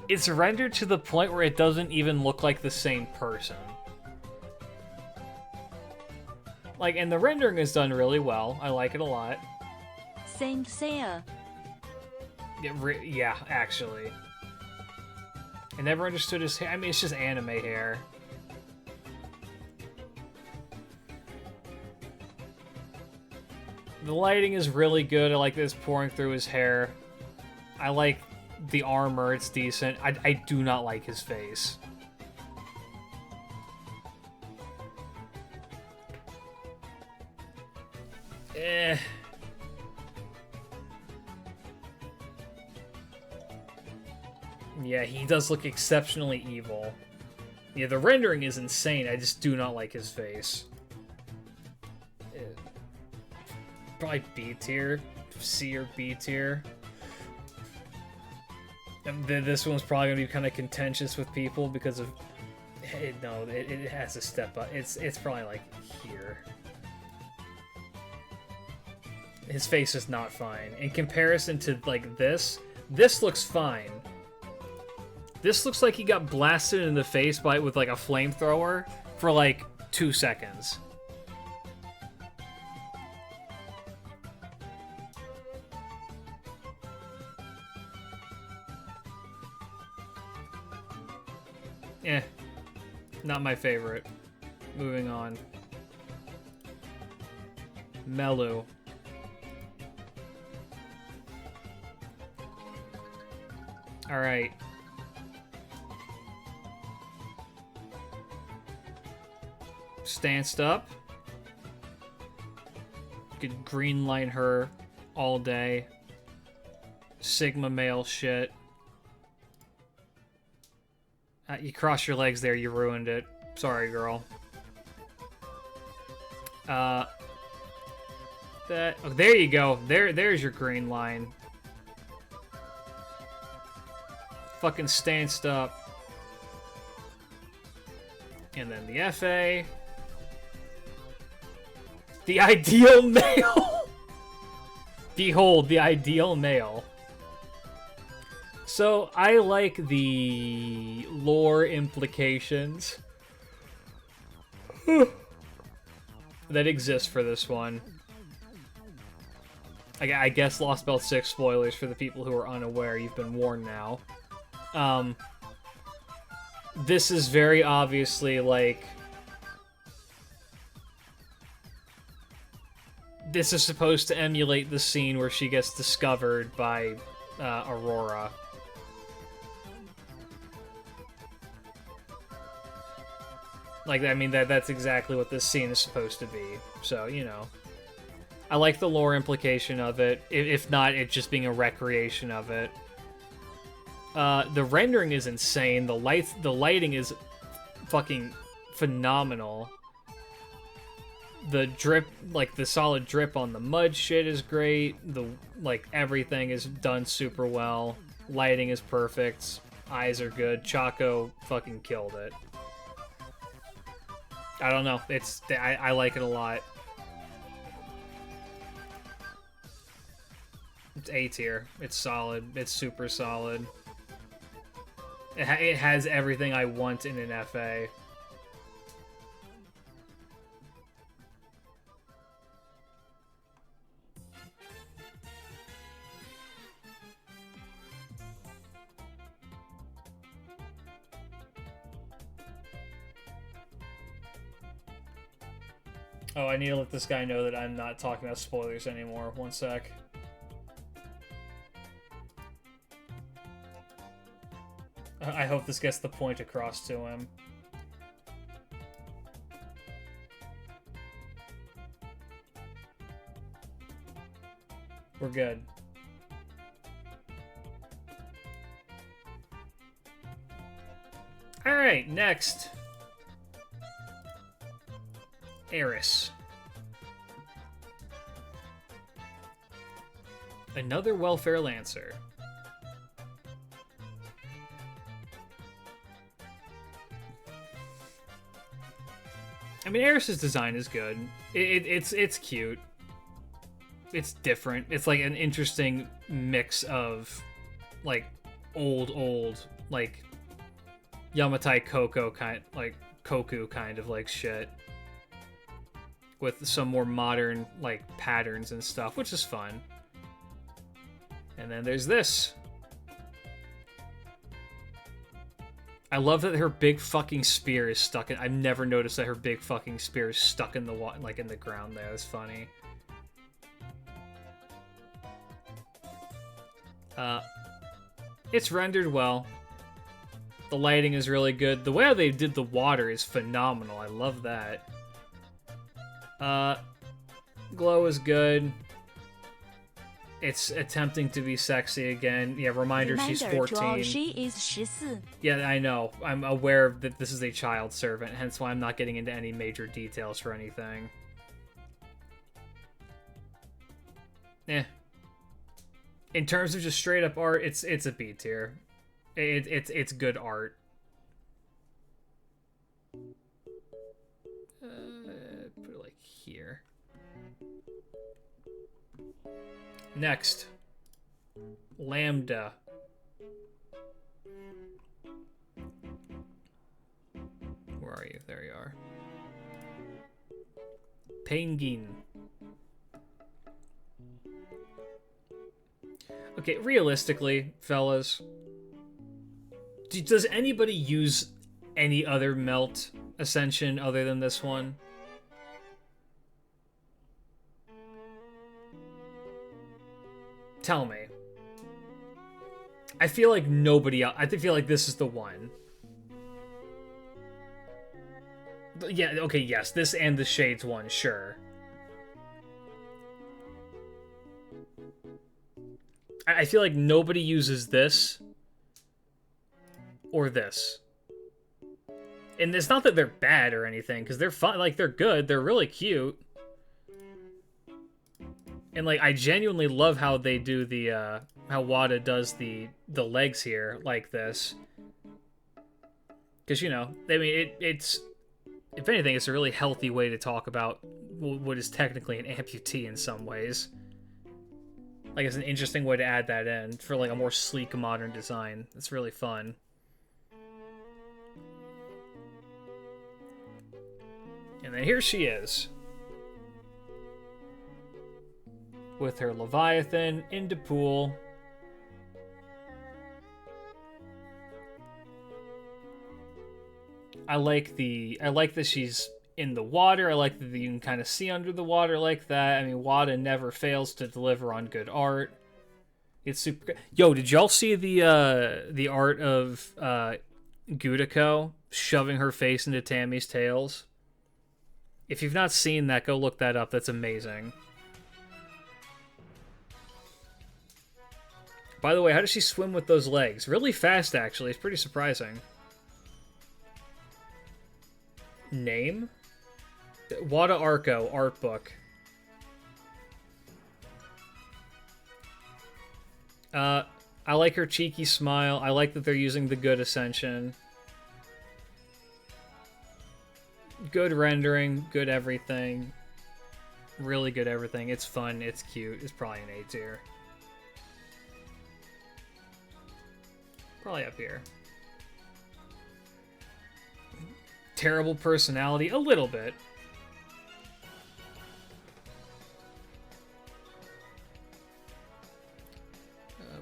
It's rendered to the point where it doesn't even look like the same person. Like, and the rendering is done really well. I like it a lot. Saint Seiya. Yeah, actually. I never understood his hair. I mean, it's just anime hair. The lighting is really good. I like this pouring through his hair. I like the armor. It's decent. I do not like his face. Yeah, he does look exceptionally evil. Yeah, the rendering is insane. I just do not like his face. Probably B tier, C or B tier. And this one's probably gonna be kind of contentious with people because of it has to step up. It's probably like here. His face is not fine in comparison to like this. This looks fine. This looks like he got blasted in the face with like a flamethrower for like 2 seconds. Not my favorite. Moving on. Melu. Alright. Stanced up. Could green line her all day. Sigma male shit. You crossed your legs there, you ruined it. Sorry, girl. Oh, there you go. There's your green line. Fucking stanced up. And then the FA. The ideal male! Behold, the ideal male. So, I like the lore implications that exist for this one. I guess Lost Belt 6 spoilers for the people who are unaware. You've been warned now. This is very obviously, like... This is supposed to emulate the scene where she gets discovered by Aurora. Like, I mean, that's exactly what this scene is supposed to be. So, you know. I like the lore implication of it. If not, it just being a recreation of it. The rendering is insane. The lighting is fucking phenomenal. The drip, like, the solid drip on the mud shit is great. Everything is done super well. Lighting is perfect. Eyes are good. Chaco fucking killed it. I don't know. I like it a lot. It's A tier. It's solid. It's super solid. It has everything I want in an FA. Oh, I need to let this guy know that I'm not talking about spoilers anymore. One sec. I hope this gets the point across to him. We're good. Alright, next. Eris. Another welfare lancer. I mean, Eris's design is good. It's cute. It's different. It's like an interesting mix of like old like Yamatai Koku kind of like shit with some more modern like patterns and stuff, which is fun. And then there's this. I love that her big fucking spear is stuck in... I've never noticed that her big fucking spear is stuck in the like in the ground there. That's funny. It's rendered well. The lighting is really good. The way they did the water is phenomenal. I love that. Glow is good. It's attempting to be sexy again. Yeah, reminder she's 14. She is 14. Yeah, I know. I'm aware that this is a child servant, hence why I'm not getting into any major details for anything. Eh. In terms of just straight up art, it's a B tier. It's good art. Put it like here. Next, Lambda. Where are you? There you are. Penguin. Okay, realistically, fellas, does anybody use any other melt ascension other than this one? Tell me. I feel like nobody else... I feel like this is the one. Yeah, okay, yes. This and the Shades one, sure. I feel like nobody uses this or this. And it's not that they're bad or anything, because they're fun. Like, they're good. They're really cute. And, like, I genuinely love how they do the, how Wada does the legs here, like this. Because, you know, I mean, it's... If anything, it's a really healthy way to talk about what is technically an amputee in some ways. Like, it's an interesting way to add that in for, like, a more sleek, modern design. It's really fun. And then here she is. With her Leviathan into pool. I like that she's in the water. I like that you can kind of see under the water like that. I mean, Wada never fails to deliver on good art. It's super good. Yo, did y'all see the art of Gudiko shoving her face into Tammy's tails? If you've not seen that, go look that up. That's amazing. By the way, how does she swim with those legs? Really fast, actually. It's pretty surprising. Name? Wada Arco, art book. I like her cheeky smile. I like that they're using the good Ascension. good rendering, good everything. Really good everything. It's fun, it's cute. It's probably an A tier. Probably up here. Terrible personality, a little bit.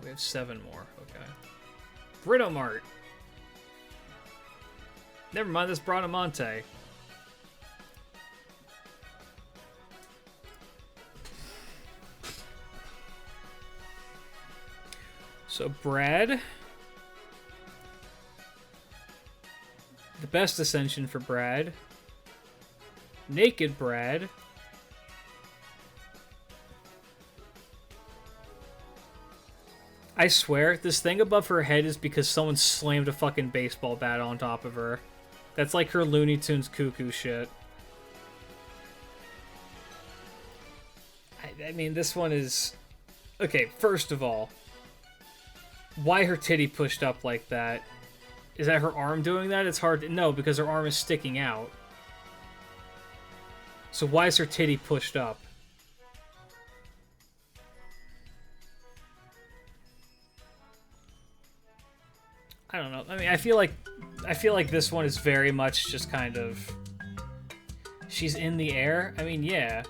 We have 7 more, okay. Britomart. Never mind this Bradamante. So Brad. The best Ascension for Brad. Naked Brad. I swear, this thing above her head is because someone slammed a fucking baseball bat on top of her. That's like her Looney Tunes cuckoo shit. I mean, this one is... Okay, first of all, why her titty pushed up like that? Is that her arm doing that? It's hard to... No, because her arm is sticking out. So why is her titty pushed up? I don't know. I mean, I feel like this one is very much just kind of... She's in the air? I mean, yeah.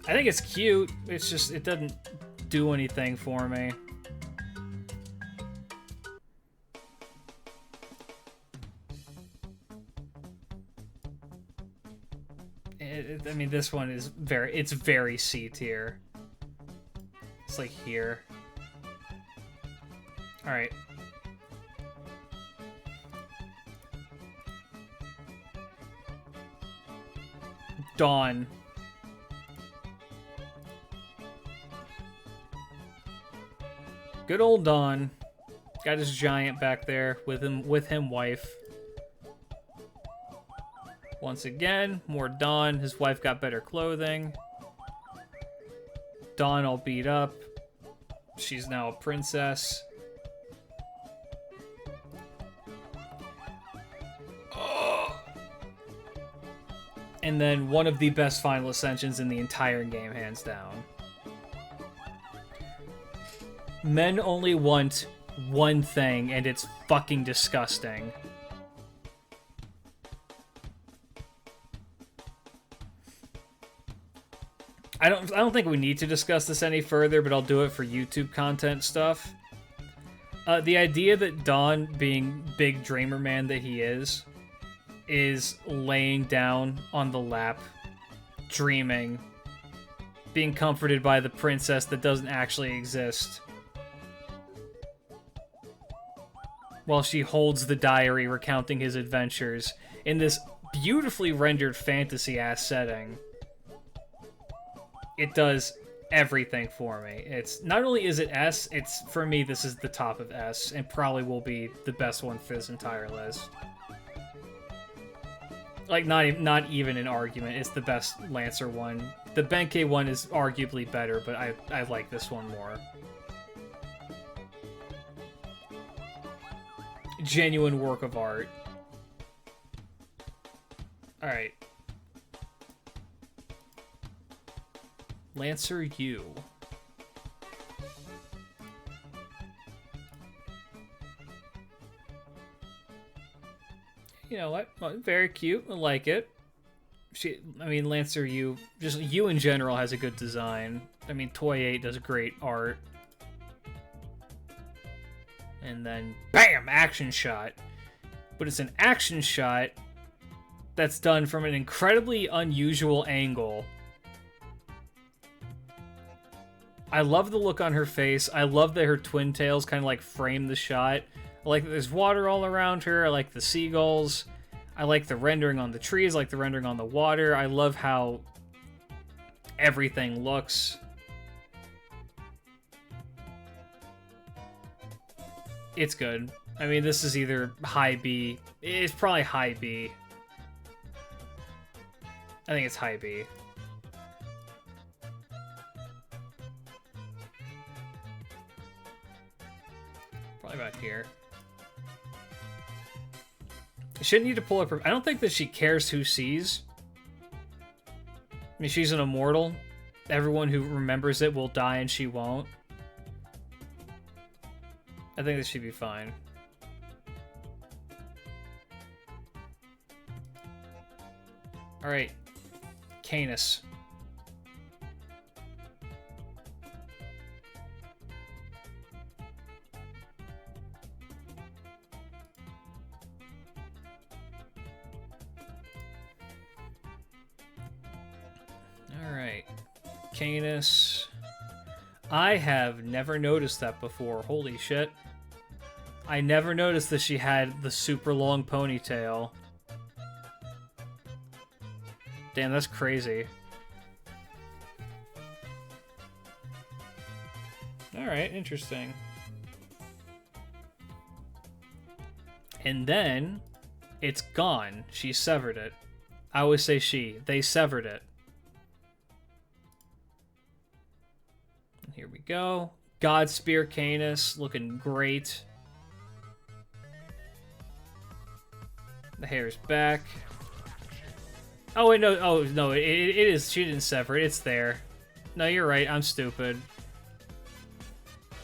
I think it's cute. It's just, it doesn't do anything for me. I mean, this one is it's very C tier. It's like here. Alright. Dawn. Good old Dawn. Got his giant back there with him wife. Once again, more Dawn. His wife got better clothing. Dawn all beat up. She's now a princess. And then one of the best final Ascensions in the entire game, hands down. Men only want one thing, and it's fucking disgusting. I don't think we need to discuss this any further, but I'll do it for YouTube content stuff. The idea that Dawn, being big dreamer man that he is laying down on the lap, dreaming, being comforted by the princess that doesn't actually exist, while she holds the diary recounting his adventures in this beautifully rendered fantasy-ass setting. It does everything for me. It's not only is it S, it's, for me, this is the top of S, and probably will be the best one for this entire list. Like, not even an argument. It's the best Lancer one. The Benkei one is arguably better, but I like this one more. Genuine work of art. Alright. Lancer U. You know what? Well, very cute. I like it. I mean, Lancer U, just U in general has a good design. I mean, Toy 8 does great art. And then, BAM! Action shot. But it's an action shot that's done from an incredibly unusual angle. I love the look on her face. I love that her twin tails kind of like frame the shot. I like that there's water all around her. I like the seagulls. I like the rendering on the trees. I like the rendering on the water. I love how everything looks. It's good. I mean, this is either high B. It's probably high B. I think it's high B. Probably about here. shouldn't need to pull up her... I don't think that she cares who sees. I mean, she's an immortal. Everyone who remembers it will die and she won't. I think this should be fine. Alright. Canis. Alright. Canis. I have never noticed that before. Holy shit. I never noticed that she had the super long ponytail. Damn, that's crazy. Alright, interesting. And then, it's gone. She severed it. I always say she. They severed it. Here we go. Godspear Canis, looking great. The hair's back. Oh wait, no. Oh no, it is. She didn't sever it. It's there. No, you're right. I'm stupid.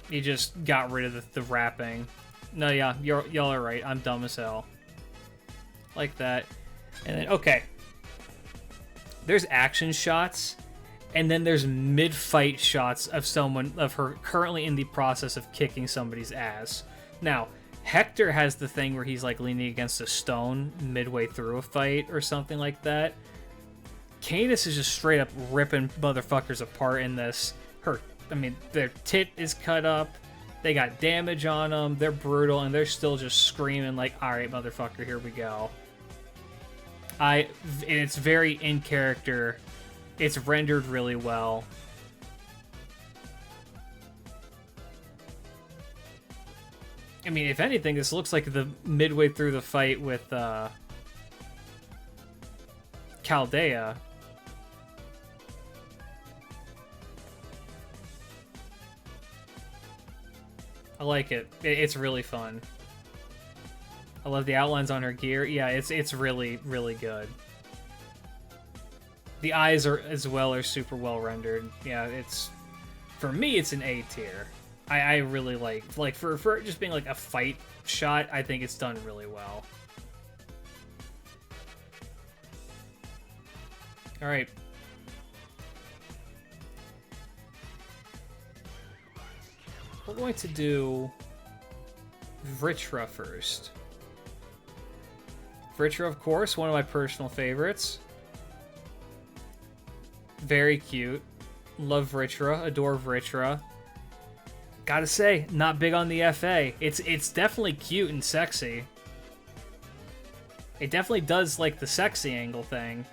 You just got rid of the wrapping. No, yeah, y'all are right. I'm dumb as hell. Like that, and then okay. There's action shots. And then there's mid-fight shots of her currently in the process of kicking somebody's ass. Now, Hector has the thing where he's like leaning against a stone midway through a fight or something like that. Canis is just straight up ripping motherfuckers apart in this. Their tit is cut up. They got damage on them. They're brutal, and they're still just screaming like, "All right, motherfucker, here we go." And it's very in character. It's rendered really well. I mean, if anything, this looks like the midway through the fight with Chaldea. I like it. It's really fun. I love the outlines on her gear. Yeah, it's really, really good. The eyes are super well rendered. Yeah, for me it's an A tier. I really like for just being like a fight shot, I think it's done really well. All right. We're going to do Vritra first. Vritra, of course, one of my personal favorites. Very cute. Love Vritra. Adore Vritra. Gotta say, not big on the FA. It's definitely cute and sexy. It definitely does like the sexy angle thing.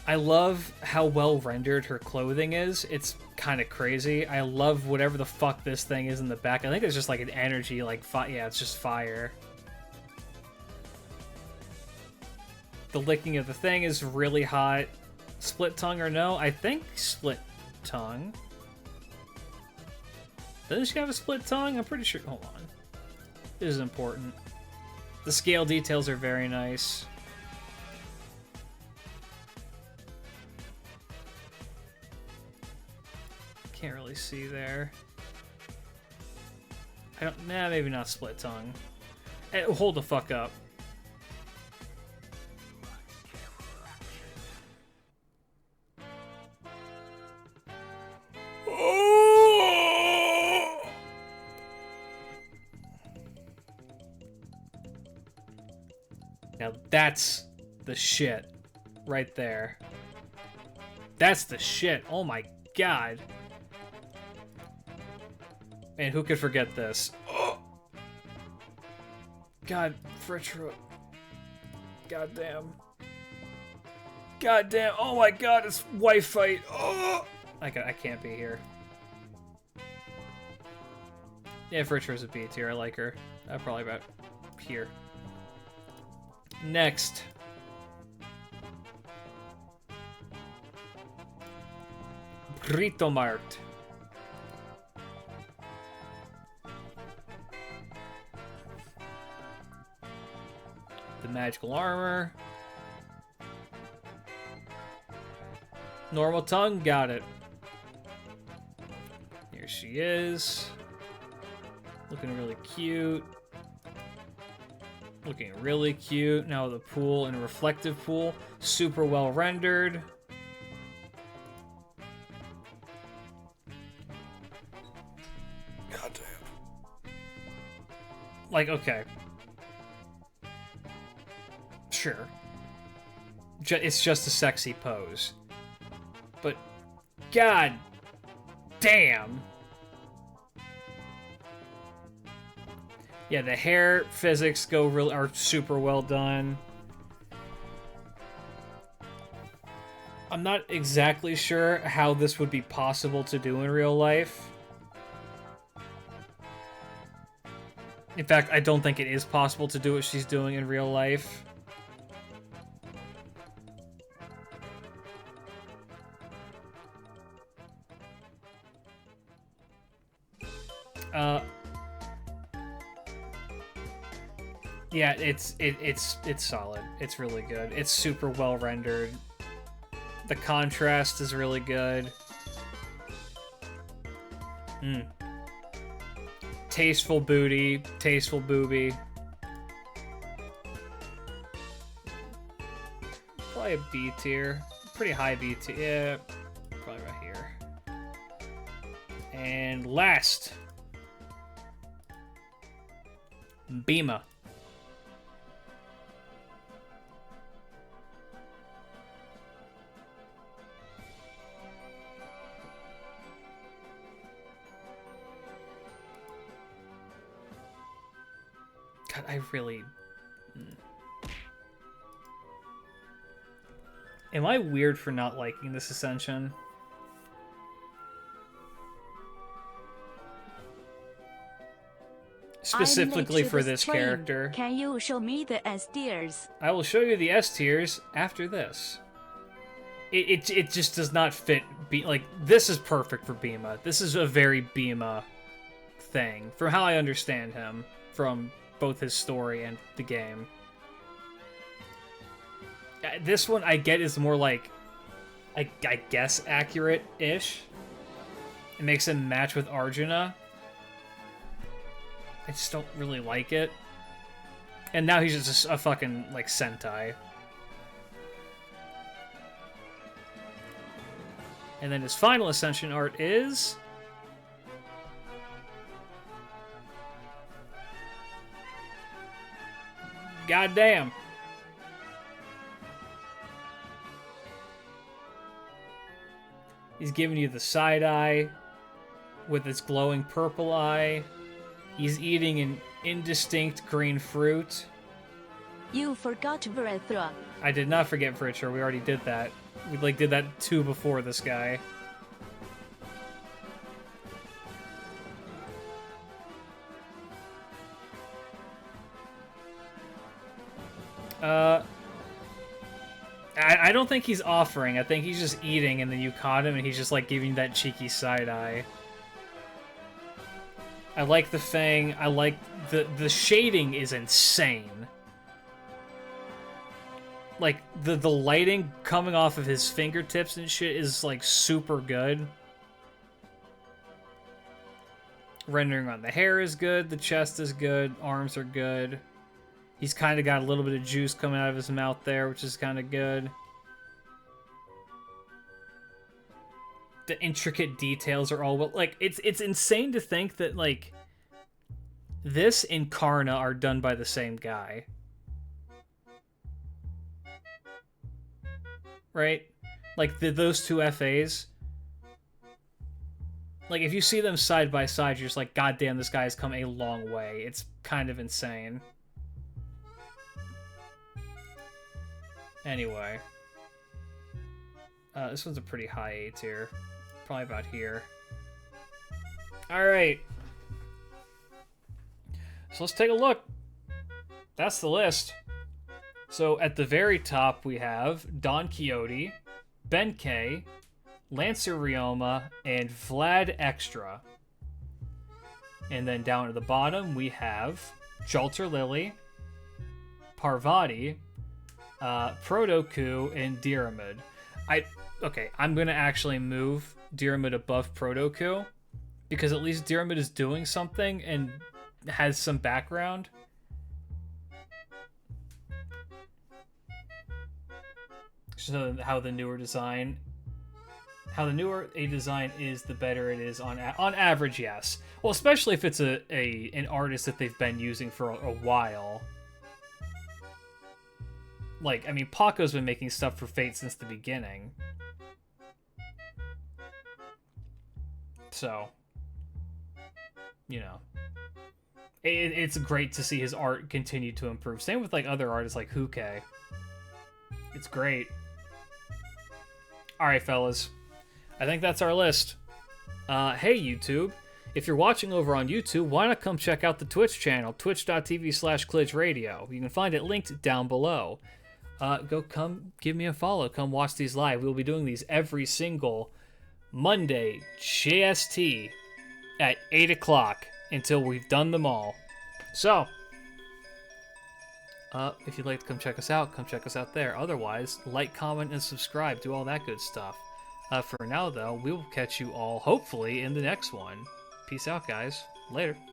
I love how well rendered her clothing is. It's kind of crazy. I love whatever the fuck this thing is in the back. I think it's just like an energy, like yeah, it's just fire. The licking of the thing is really hot. Split tongue or no? I think split tongue. Doesn't she have a split tongue? I'm pretty sure. Hold on. This is important. The scale details are very nice. Can't really see there. Maybe not split tongue. Hold the fuck up. Now that's the shit right there. That's the shit. Oh my god. Man, who could forget this? Oh! God, Vritra. Goddamn. Goddamn. Oh my god, it's wife fight. Oh! I can't be here. Yeah, Vritra's a B tier. I like her. Probably about here. Next, Ritomart. The magical armor. Normal tongue, got it. Here she is. Looking really cute. Looking really cute. Now the pool and reflective pool. Super well rendered. Goddamn. Like, okay. Sure. It's just a sexy pose. But, god damn. Yeah, the hair physics are super well done. I'm not exactly sure how this would be possible to do in real life. In fact, I don't think it is possible to do what she's doing in real life. Yeah, it's solid. It's really good. It's super well rendered. The contrast is really good. Tasteful booty, tasteful booby. Probably a B tier. Pretty high B tier. Yeah, probably right here. And last, Bhima. God, I really... Am I weird for not liking this Ascension? Specifically for this character. Can you show me the S tiers? I will show you the S tiers after this. It just does not fit. Like, this is perfect for Bhima. This is a very Bhima thing, from how I understand him, from both his story and the game. This one I get is more like, I guess, accurate-ish. It makes him match with Arjuna. I just don't really like it. And now he's just a fucking, like, Sentai. And then his final Ascension art is... Goddamn. He's giving you the side eye with its glowing purple eye. He's eating an indistinct green fruit. You forgot Vritra. I did not forget Vritra. We already did that. We like did that too before this guy. I don't think he's offering. I think he's just eating, and then you caught him, and he's just like giving that cheeky side eye. I like the fang. I like the shading is insane. Like the lighting coming off of his fingertips and shit is like super good. Rendering on the hair is good. The chest is good. Arms are good. He's kind of got a little bit of juice coming out of his mouth there, which is kind of good. The intricate details are all... Like, it's insane to think that, like, this and Karna are done by the same guy. Right? Like, those two FAs. Like, if you see them side by side, you're just like, God damn, this guy's come a long way. It's kind of insane. Anyway. This one's a pretty high A tier. Probably about here. Alright. So let's take a look. That's the list. So at the very top we have Don Quixote, Benkei, Lancer Ryoma, and Vlad Extra. And then down at the bottom, we have Jalter Lily, Parvati, Proto Cu, and Diarmuid. Okay, I'm going to actually move Diarmuid above Proto Cu, because at least Diarmuid is doing something and has some background. So how the newer a design is, the better it is on average, yes. Well, especially if it's an artist that they've been using for a while. Like, I mean, Paco's been making stuff for Fate since the beginning. So, you know, it's great to see his art continue to improve. Same with like other artists like Huke. It's great. All right, fellas. I think that's our list. Hey, YouTube. If you're watching over on YouTube, why not come check out the Twitch channel, twitch.tv/klidge radio. You can find it linked down below. Come give me a follow. Come watch these live. We'll be doing these every single Monday, JST, at 8 o'clock until we've done them all. So, if you'd like to come check us out there. Otherwise, like, comment, and subscribe. Do all that good stuff. For now, though, we will catch you all, hopefully, in the next one. Peace out, guys. Later.